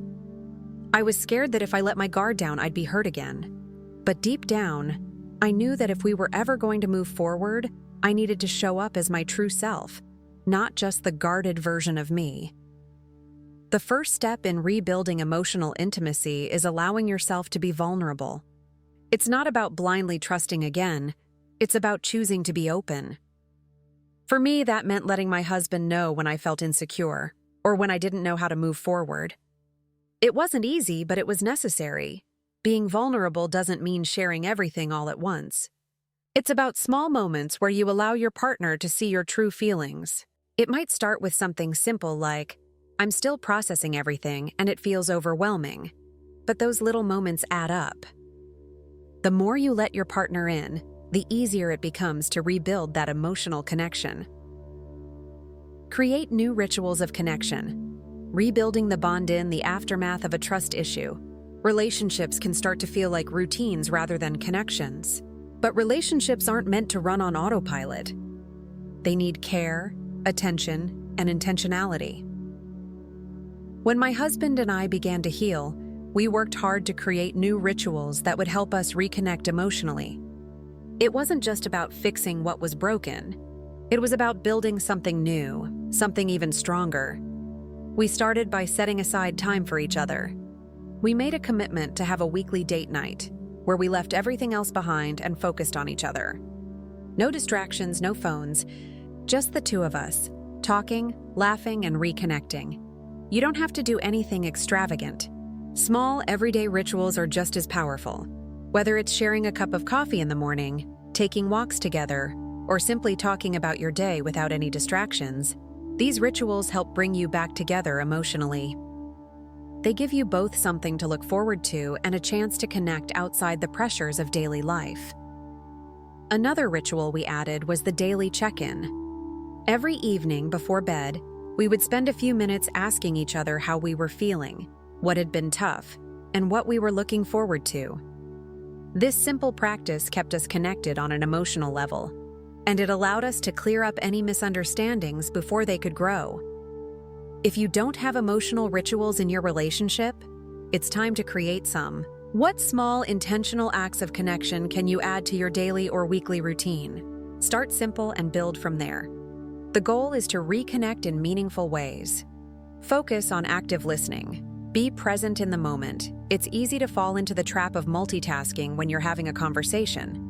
I was scared that if I let my guard down, I'd be hurt again. But deep down, I knew that if we were ever going to move forward, I needed to show up as my true self, not just the guarded version of me. The first step in rebuilding emotional intimacy is allowing yourself to be vulnerable. It's not about blindly trusting again, it's about choosing to be open. For me, that meant letting my husband know when I felt insecure, or when I didn't know how to move forward. It wasn't easy, but it was necessary. Being vulnerable doesn't mean sharing everything all at once. It's about small moments where you allow your partner to see your true feelings. It might start with something simple like, I'm still processing everything and it feels overwhelming. But those little moments add up. The more you let your partner in, the easier it becomes to rebuild that emotional connection. Create new rituals of connection. Rebuilding the bond in the aftermath of a trust issue. Relationships can start to feel like routines rather than connections. But relationships aren't meant to run on autopilot. They need care, attention, and intentionality. When my husband and I began to heal, we worked hard to create new rituals that would help us reconnect emotionally. It wasn't just about fixing what was broken. It was about building something new, something even stronger. We started by setting aside time for each other. We made a commitment to have a weekly date night, where we left everything else behind and focused on each other. No distractions, no phones, just the two of us, talking, laughing, and reconnecting. You don't have to do anything extravagant. Small, everyday rituals are just as powerful. Whether it's sharing a cup of coffee in the morning, taking walks together, or simply talking about your day without any distractions, These rituals help bring you back together emotionally. They give you both something to look forward to and a chance to connect outside the pressures of daily life. Another ritual we added was the daily check-in. Every evening before bed, we would spend a few minutes asking each other how we were feeling, what had been tough, and what we were looking forward to. This simple practice kept us connected on an emotional level, and it allowed us to clear up any misunderstandings before they could grow. If you don't have emotional rituals in your relationship, it's time to create some. What small, intentional acts of connection can you add to your daily or weekly routine? Start simple and build from there. The goal is to reconnect in meaningful ways. Focus on active listening. Be present in the moment. It's easy to fall into the trap of multitasking when you're having a conversation.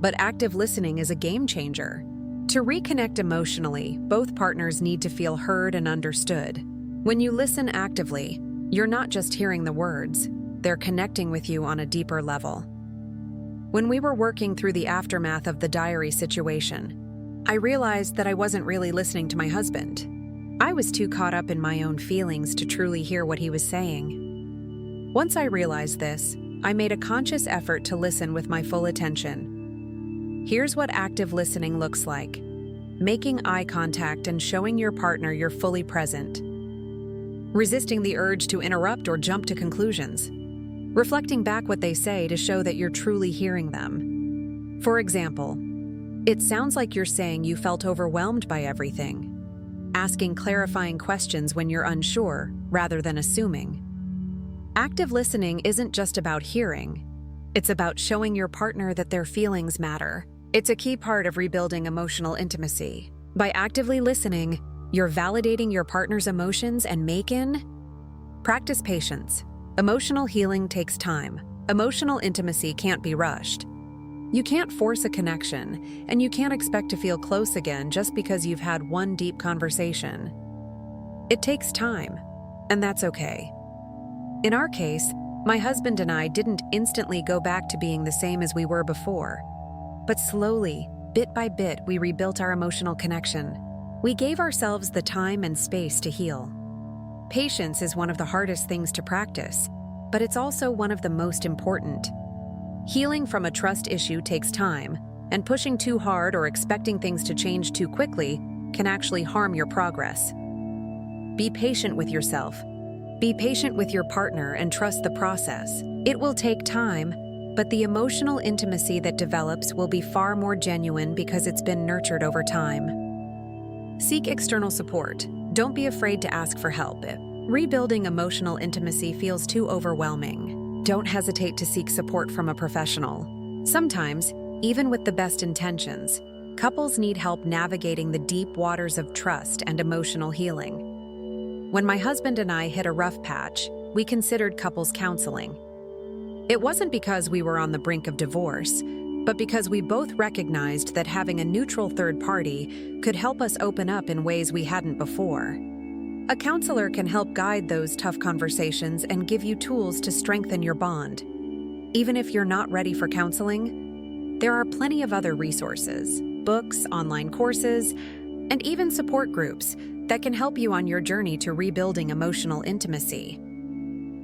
But active listening is a game changer. To reconnect emotionally, both partners need to feel heard and understood. When you listen actively, you're not just hearing the words, they're connecting with you on a deeper level. When we were working through the aftermath of the diary situation, I realized that I wasn't really listening to my husband. I was too caught up in my own feelings to truly hear what he was saying. Once I realized this, I made a conscious effort to listen with my full attention. Here's what active listening looks like: making eye contact and showing your partner you're fully present. Resisting the urge to interrupt or jump to conclusions. Reflecting back what they say to show that you're truly hearing them. For example, it sounds like you're saying you felt overwhelmed by everything. Asking clarifying questions when you're unsure, rather than assuming. Active listening isn't just about hearing. It's about showing your partner that their feelings matter. It's a key part of rebuilding emotional intimacy. By actively listening, you're validating your partner's emotions and practice patience. Emotional healing takes time. Emotional intimacy can't be rushed. You can't force a connection, and you can't expect to feel close again just because you've had one deep conversation. It takes time, and that's okay. In our case, my husband and I didn't instantly go back to being the same as we were before. But slowly, bit by bit, we rebuilt our emotional connection. We gave ourselves the time and space to heal. Patience is one of the hardest things to practice, but it's also one of the most important. Healing from a trust issue takes time, and pushing too hard or expecting things to change too quickly can actually harm your progress. Be patient with yourself. Be patient with your partner and trust the process. It will take time, but the emotional intimacy that develops will be far more genuine because it's been nurtured over time. Seek external support. Don't be afraid to ask for help. If rebuilding emotional intimacy feels too overwhelming, don't hesitate to seek support from a professional. Sometimes, even with the best intentions, couples need help navigating the deep waters of trust and emotional healing. When my husband and I hit a rough patch, we considered couples counseling. It wasn't because we were on the brink of divorce, but because we both recognized that having a neutral third party could help us open up in ways we hadn't before. A counselor can help guide those tough conversations and give you tools to strengthen your bond. Even if you're not ready for counseling, there are plenty of other resources, books, online courses, and even support groups that can help you on your journey to rebuilding emotional intimacy.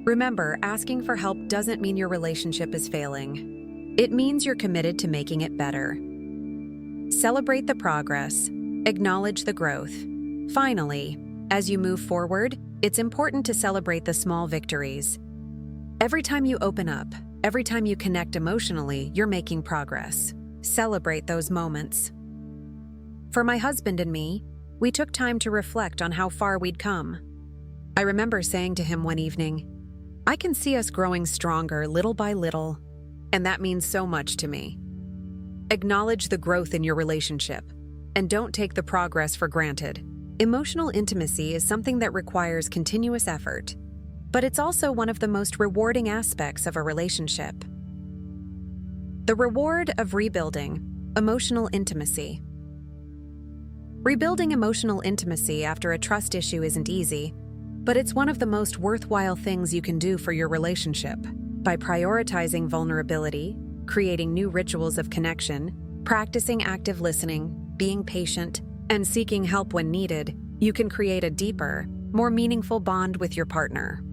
Remember, asking for help doesn't mean your relationship is failing. It means you're committed to making it better. Celebrate the progress. Acknowledge the growth. Finally, as you move forward, it's important to celebrate the small victories. Every time you open up, every time you connect emotionally, you're making progress. Celebrate those moments. For my husband and me, we took time to reflect on how far we'd come. I remember saying to him one evening, "I can see us growing stronger little by little, and that means so much to me." Acknowledge the growth in your relationship, and don't take the progress for granted. Emotional intimacy is something that requires continuous effort, but it's also one of the most rewarding aspects of a relationship. The reward of rebuilding emotional intimacy. Rebuilding emotional intimacy after a trust issue isn't easy, but it's one of the most worthwhile things you can do for your relationship. By prioritizing vulnerability, creating new rituals of connection, practicing active listening, being patient, and seeking help when needed, you can create a deeper, more meaningful bond with your partner.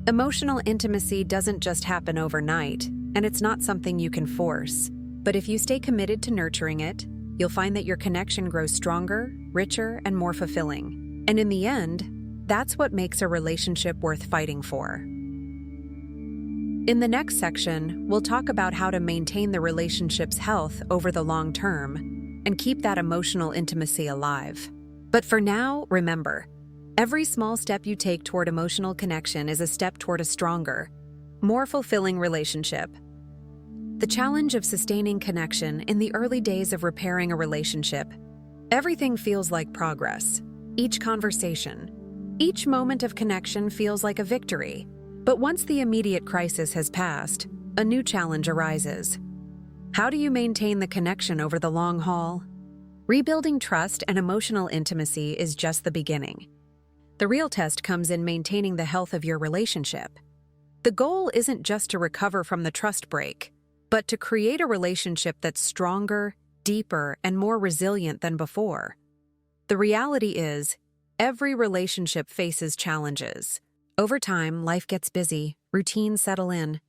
Emotional intimacy doesn't just happen overnight, and it's not something you can force. But if you stay committed to nurturing it, you'll find that your connection grows stronger, richer, and more fulfilling. And in the end, that's what makes a relationship worth fighting for. In the next section, we'll talk about how to maintain the relationship's health over the long term and keep that emotional intimacy alive. But for now, remember, every small step you take toward emotional connection is a step toward a stronger, more fulfilling relationship. The challenge of sustaining connection in the early days of repairing a relationship. Everything feels like progress. Each conversation, each moment of connection feels like a victory. But once the immediate crisis has passed, a new challenge arises. How do you maintain the connection over the long haul? Rebuilding trust and emotional intimacy is just the beginning. The real test comes in maintaining the health of your relationship. The goal isn't just to recover from the trust break, but to create a relationship that's stronger, deeper, and more resilient than before. The reality is, every relationship faces challenges. Over time, life gets busy, routines settle in,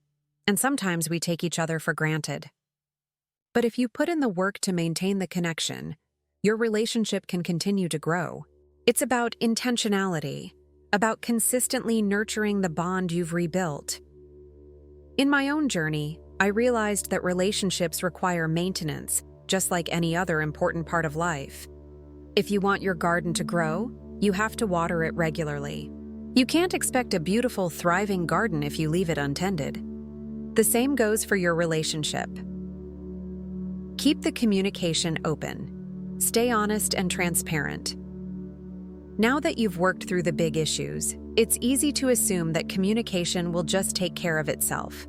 and sometimes we take each other for granted. But if you put in the work to maintain the connection, your relationship can continue to grow. It's about intentionality, about consistently nurturing the bond you've rebuilt. In my own journey, I realized that relationships require maintenance, just like any other important part of life. If you want your garden to grow, you have to water it regularly. You can't expect a beautiful, thriving garden if you leave it untended. The same goes for your relationship. Keep the communication open. Stay honest and transparent. Now that you've worked through the big issues, it's easy to assume that communication will just take care of itself.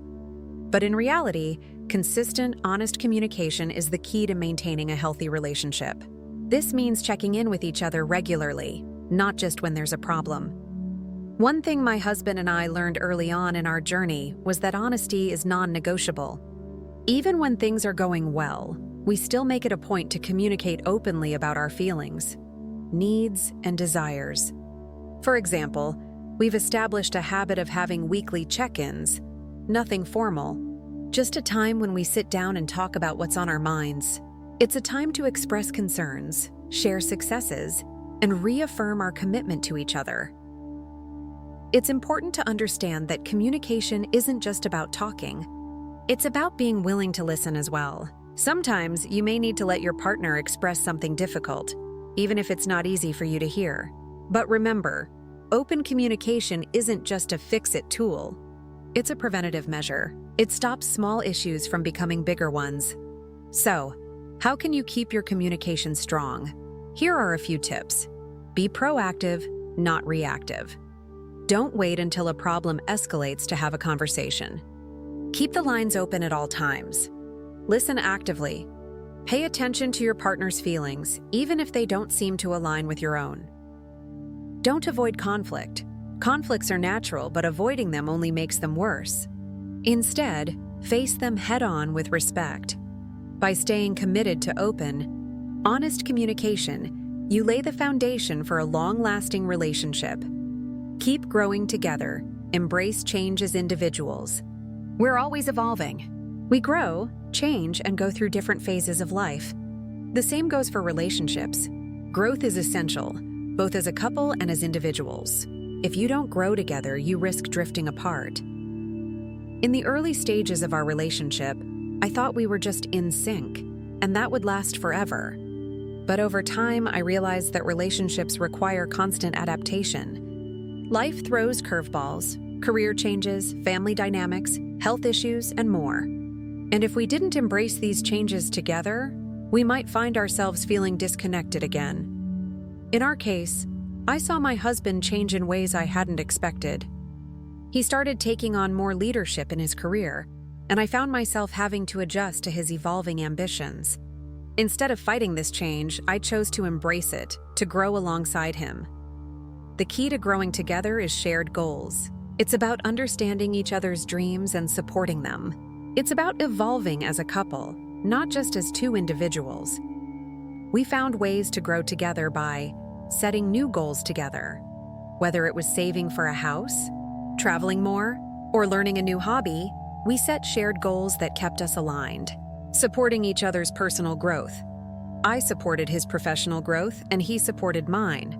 But in reality, consistent, honest communication is the key to maintaining a healthy relationship. This means checking in with each other regularly, not just when there's a problem. One thing my husband and I learned early on in our journey was that honesty is non-negotiable. Even when things are going well, we still make it a point to communicate openly about our feelings, needs, and desires. For example, we've established a habit of having weekly check-ins, nothing formal, just a time when we sit down and talk about what's on our minds. It's a time to express concerns, share successes, and reaffirm our commitment to each other. It's important to understand that communication isn't just about talking. It's about being willing to listen as well. Sometimes you may need to let your partner express something difficult, even if it's not easy for you to hear. But remember, open communication isn't just a fix-it tool. It's a preventative measure. It stops small issues from becoming bigger ones. So, how can you keep your communication strong? Here are a few tips. Be proactive, not reactive. Don't wait until a problem escalates to have a conversation. Keep the lines open at all times. Listen actively. Pay attention to your partner's feelings, even if they don't seem to align with your own. Don't avoid conflict. Conflicts are natural, but avoiding them only makes them worse. Instead, face them head-on with respect. By staying committed to open, honest communication, you lay the foundation for a long-lasting relationship. Keep growing together. Embrace change as individuals. We're always evolving. We grow, change, and go through different phases of life. The same goes for relationships. Growth is essential, both as a couple and as individuals. If you don't grow together, you risk drifting apart. In the early stages of our relationship, I thought we were just in sync, and that would last forever. But over time, I realized that relationships require constant adaptation. Life throws curveballs, career changes, family dynamics, health issues, and more. And if we didn't embrace these changes together, we might find ourselves feeling disconnected again. In our case, I saw my husband change in ways I hadn't expected. He started taking on more leadership in his career, and I found myself having to adjust to his evolving ambitions. Instead of fighting this change, I chose to embrace it, to grow alongside him. The key to growing together is shared goals. It's about understanding each other's dreams and supporting them. It's about evolving as a couple, not just as two individuals. We found ways to grow together by setting new goals together. Whether it was saving for a house, traveling more, or learning a new hobby, we set shared goals that kept us aligned, supporting each other's personal growth. I supported his professional growth, and he supported mine.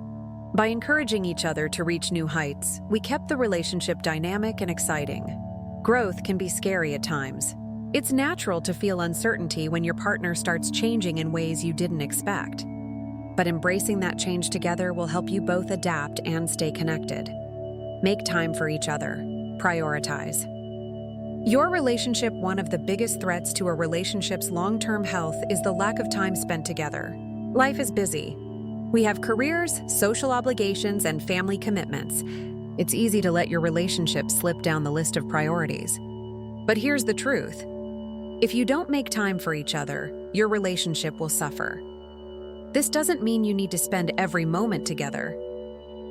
By encouraging each other to reach new heights, we kept the relationship dynamic and exciting. Growth can be scary at times. It's natural to feel uncertainty when your partner starts changing in ways you didn't expect. But embracing that change together will help you both adapt and stay connected. Make time for each other. Prioritize. Your relationship, one of the biggest threats to a relationship's long-term health is the lack of time spent together. Life is busy. We have careers, social obligations, and family commitments. It's easy to let your relationship slip down the list of priorities. But here's the truth. If you don't make time for each other, your relationship will suffer. This doesn't mean you need to spend every moment together.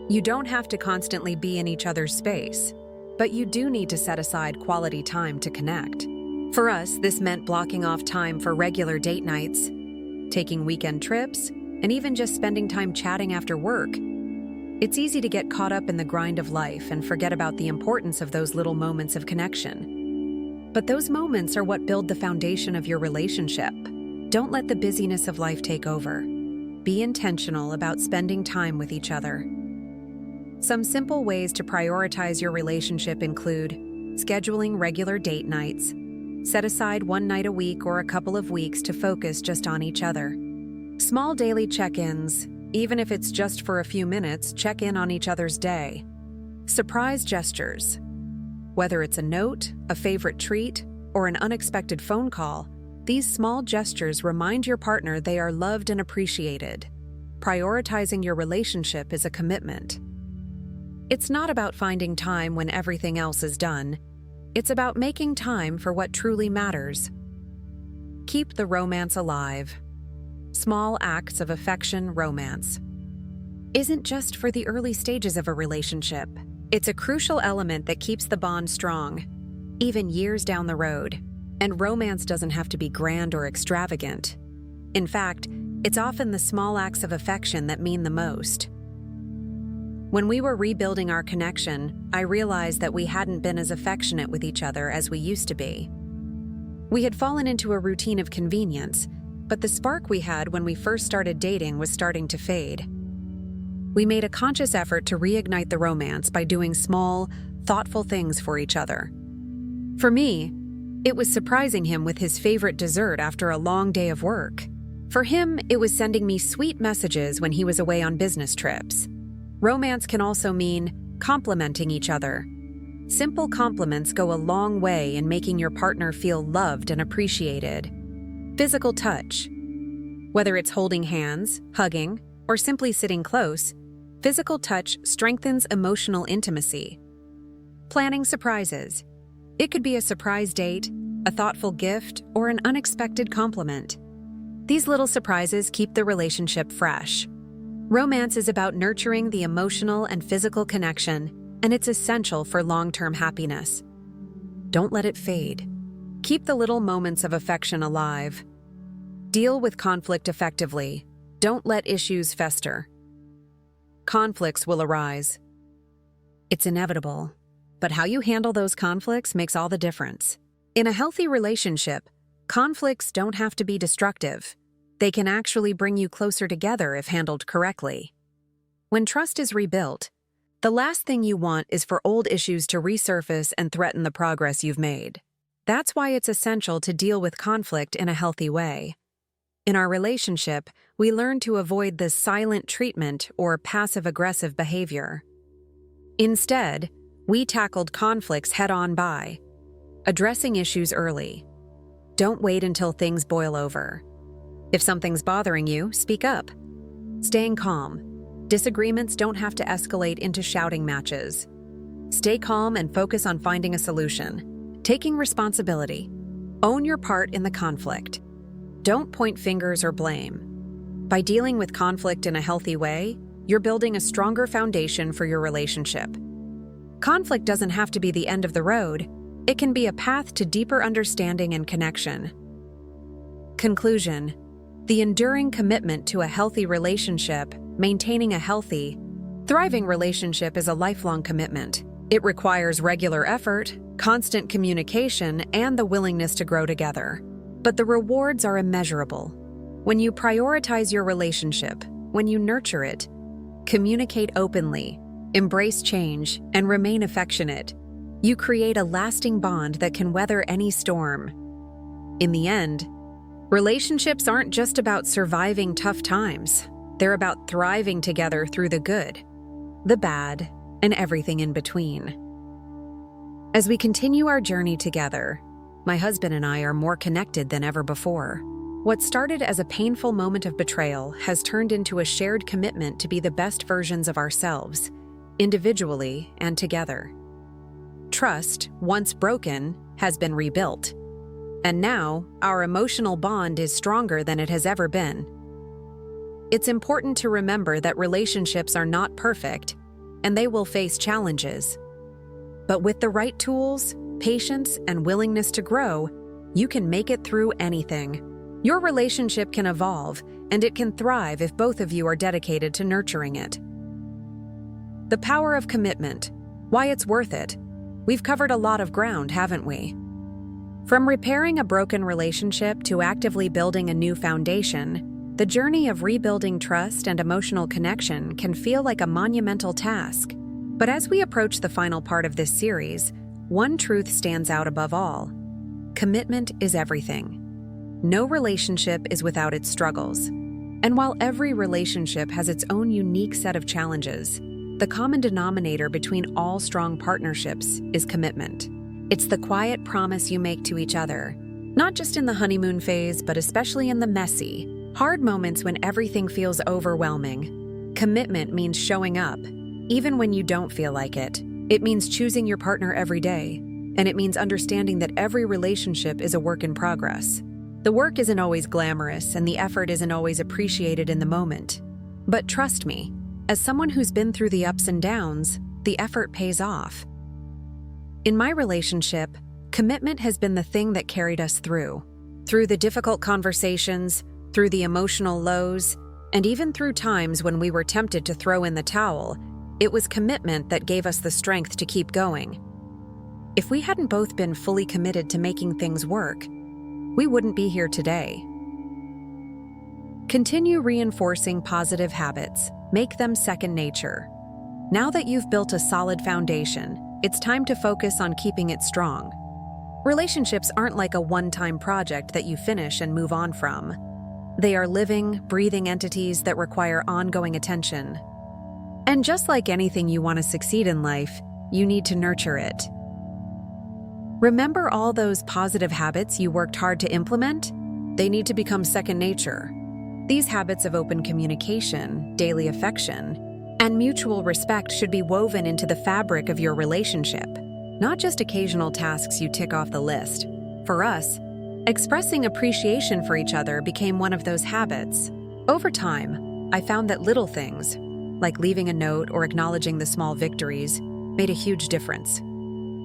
You don't have to constantly be in each other's space, but you do need to set aside quality time to connect. For us, this meant blocking off time for regular date nights, taking weekend trips, and even just spending time chatting after work. It's easy to get caught up in the grind of life and forget about the importance of those little moments of connection. But those moments are what build the foundation of your relationship. Don't let the busyness of life take over. Be intentional about spending time with each other. Some simple ways to prioritize your relationship include scheduling regular date nights. Set aside one night a week or a couple of weeks to focus just on each other. Small daily check-ins. Even if it's just for a few minutes, check in on each other's day. Surprise gestures. Whether it's a note, a favorite treat, or an unexpected phone call, these small gestures remind your partner they are loved and appreciated. Prioritizing your relationship is a commitment. It's not about finding time when everything else is done. It's about making time for what truly matters. Keep the romance alive. Small acts of affection. Romance isn't just for the early stages of a relationship. It's a crucial element that keeps the bond strong, even years down the road. And romance doesn't have to be grand or extravagant. In fact, it's often the small acts of affection that mean the most. When we were rebuilding our connection, I realized that we hadn't been as affectionate with each other as we used to be. We had fallen into a routine of convenience, but the spark we had when we first started dating was starting to fade. We made a conscious effort to reignite the romance by doing small, thoughtful things for each other. For me, it was surprising him with his favorite dessert after a long day of work. For him, it was sending me sweet messages when he was away on business trips. Romance can also mean complimenting each other. Simple compliments go a long way in making your partner feel loved and appreciated. Physical touch. Whether it's holding hands, hugging, or simply sitting close, physical touch strengthens emotional intimacy. Planning surprises. It could be a surprise date, a thoughtful gift, or an unexpected compliment. These little surprises keep the relationship fresh. Romance is about nurturing the emotional and physical connection, and it's essential for long-term happiness. Don't let it fade. Keep the little moments of affection alive. Deal with conflict effectively. Don't let issues fester. Conflicts will arise. It's inevitable. But how you handle those conflicts makes all the difference. In a healthy relationship, conflicts don't have to be destructive. They can actually bring you closer together if handled correctly. When trust is rebuilt, the last thing you want is for old issues to resurface and threaten the progress you've made. That's why it's essential to deal with conflict in a healthy way. In our relationship, we learn to avoid the silent treatment or passive-aggressive behavior. Instead, we tackled conflicts head-on by addressing issues early. Don't wait until things boil over. If something's bothering you, speak up. Staying calm. Disagreements don't have to escalate into shouting matches. Stay calm and focus on finding a solution. Taking responsibility. Own your part in the conflict. Don't point fingers or blame. By dealing with conflict in a healthy way, you're building a stronger foundation for your relationship. Conflict doesn't have to be the end of the road. It can be a path to deeper understanding and connection. Conclusion: the enduring commitment to a healthy relationship maintaining a healthy, thriving relationship is a lifelong commitment. It requires regular effort, constant communication, and the willingness to grow together. But the rewards are immeasurable. When you prioritize your relationship, when you nurture it, communicate openly, embrace change, and remain affectionate, you create a lasting bond that can weather any storm. In the end, relationships aren't just about surviving tough times. They're about thriving together through the good, the bad, and everything in between. As we continue our journey together, my husband and I are more connected than ever before. What started as a painful moment of betrayal has turned into a shared commitment to be the best versions of ourselves, individually and together. Trust, once broken, has been rebuilt. And now, our emotional bond is stronger than it has ever been. It's important to remember that relationships are not perfect, and they will face challenges. But with the right tools, patience, and willingness to grow, you can make it through anything. Your relationship can evolve, and it can thrive if both of you are dedicated to nurturing it. The power of commitment. Why it's worth it. We've covered a lot of ground, haven't we? From repairing a broken relationship to actively building a new foundation, the journey of rebuilding trust and emotional connection can feel like a monumental task. But as we approach the final part of this series, one truth stands out above all. Commitment is everything. No relationship is without its struggles. And while every relationship has its own unique set of challenges, the common denominator between all strong partnerships is commitment. It's the quiet promise you make to each other, not just in the honeymoon phase, but especially in the messy, hard moments when everything feels overwhelming. Commitment means showing up, even when you don't feel like it. It means choosing your partner every day, and it means understanding that every relationship is a work in progress. The work isn't always glamorous, and the effort isn't always appreciated in the moment. But trust me, as someone who's been through the ups and downs, the effort pays off. In my relationship, commitment has been the thing that carried us through the difficult conversations, through the emotional lows, and even through times when we were tempted to throw in the towel. It was commitment that gave us the strength to keep going. If we hadn't both been fully committed to making things work, we wouldn't be here today. Continue reinforcing positive habits. Make them second nature. Now that you've built a solid foundation, it's time to focus on keeping it strong. Relationships aren't like a one-time project that you finish and move on from. They are living, breathing entities that require ongoing attention. And just like anything you want to succeed in life, you need to nurture it. Remember all those positive habits you worked hard to implement? They need to become second nature. These habits of open communication, daily affection, and mutual respect should be woven into the fabric of your relationship, not just occasional tasks you tick off the list. For us, expressing appreciation for each other became one of those habits. Over time, I found that little things, like leaving a note or acknowledging the small victories, made a huge difference.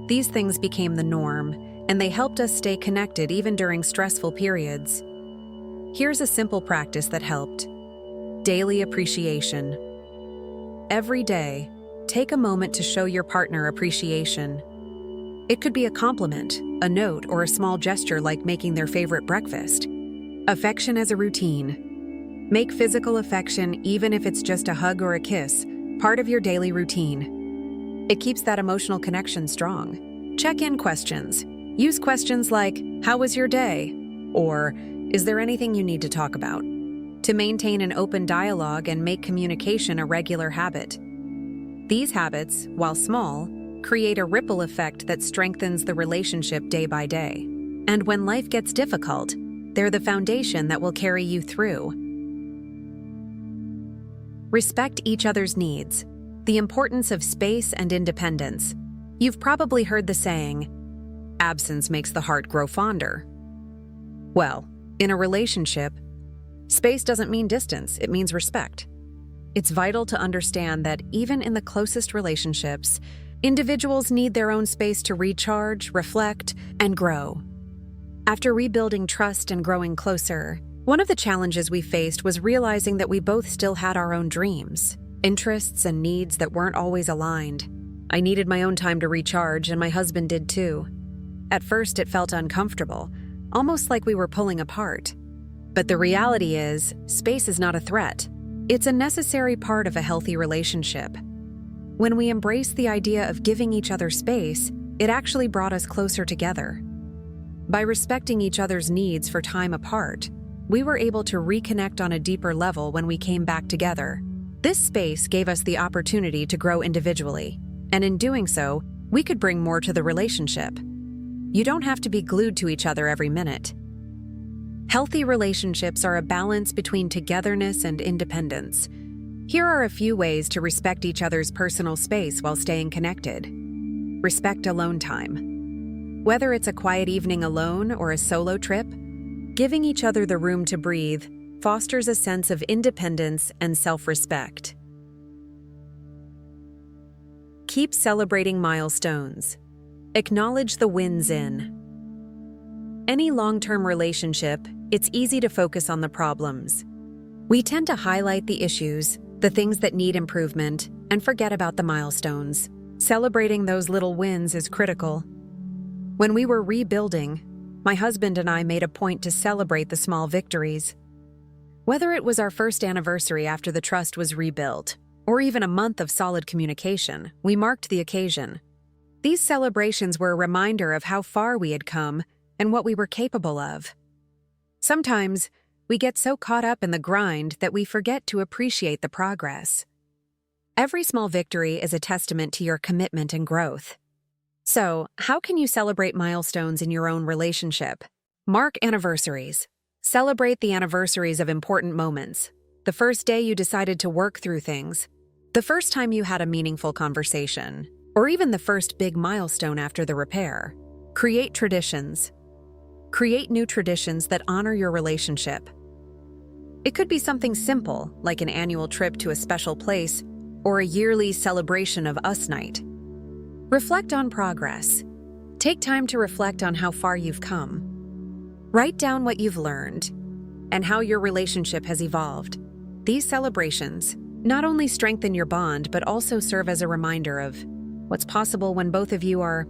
These things became the norm, and they helped us stay connected even during stressful periods. Here's a simple practice that helped. Daily appreciation. Every day, take a moment to show your partner appreciation. It could be a compliment, a note, or a small gesture like making their favorite breakfast. Affection as a routine. Make physical affection, even if it's just a hug or a kiss, part of your daily routine. It keeps that emotional connection strong. Check-in questions. Use questions like, "How was your day?" or "Is there anything you need to talk about?" to maintain an open dialogue and make communication a regular habit. These habits, while small, create a ripple effect that strengthens the relationship day by day. And when life gets difficult, they're the foundation that will carry you through. Respect each other's needs. The importance of space and independence. You've probably heard the saying, "Absence makes the heart grow fonder." Well, in a relationship, space doesn't mean distance, it means respect. It's vital to understand that even in the closest relationships, individuals need their own space to recharge, reflect, and grow. After rebuilding trust and growing closer, One of the challenges we faced was realizing that we both still had our own dreams, interests, and needs that weren't always aligned. I needed my own time to recharge, and my husband did too. At first, it felt uncomfortable, almost like we were pulling apart. But the reality is, space is not a threat. It's a necessary part of a healthy relationship. When we embraced the idea of giving each other space, it actually brought us closer together. By respecting each other's needs for time apart, we were able to reconnect on a deeper level when we came back together. This space gave us the opportunity to grow individually, and in doing so, we could bring more to the relationship. You don't have to be glued to each other every minute. Healthy relationships are a balance between togetherness and independence. Here are a few ways to respect each other's personal space while staying connected. Respect alone time. Whether it's a quiet evening alone or a solo trip, giving each other the room to breathe fosters a sense of independence and self-respect. Keep celebrating milestones. Acknowledge the wins in any long-term relationship. It's easy to focus on the problems. We tend to highlight the issues, the things that need improvement, and forget about the milestones. Celebrating those little wins is critical. When we were rebuilding, my husband and I made a point to celebrate the small victories. Whether it was our first anniversary after the trust was rebuilt, or even a month of solid communication, we marked the occasion. These celebrations were a reminder of how far we had come and what we were capable of. Sometimes, we get so caught up in the grind that we forget to appreciate the progress. Every small victory is a testament to your commitment and growth. So, how can you celebrate milestones in your own relationship? Mark anniversaries. Celebrate the anniversaries of important moments. The first day you decided to work through things. The first time you had a meaningful conversation. Or even the first big milestone after the repair. Create traditions. Create new traditions that honor your relationship. It could be something simple, like an annual trip to a special place, or a yearly celebration of us night. Reflect on progress. Take time to reflect on how far you've come. Write down what you've learned and how your relationship has evolved. These celebrations not only strengthen your bond, but also serve as a reminder of what's possible when both of you are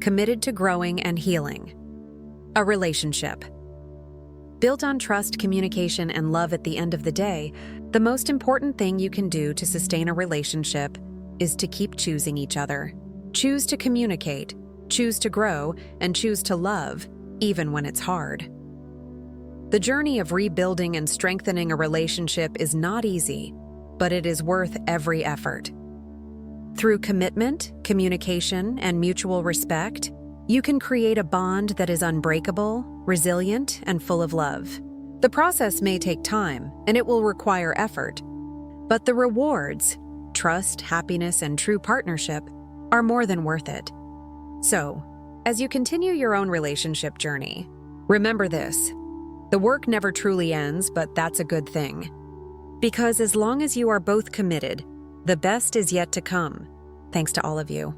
committed to growing and healing. A relationship. Built on trust, communication, and love at the end of the day, the most important thing you can do to sustain a relationship is to keep choosing each other. Choose to communicate, choose to grow, and choose to love, even when it's hard. The journey of rebuilding and strengthening a relationship is not easy, but it is worth every effort. Through commitment, communication, and mutual respect, you can create a bond that is unbreakable, resilient, and full of love. The process may take time, and it will require effort, but the rewards, trust, happiness, and true partnership, are more than worth it. So, as you continue your own relationship journey, remember this: the work never truly ends, but that's a good thing. Because as long as you are both committed, the best is yet to come. Thanks to all of you.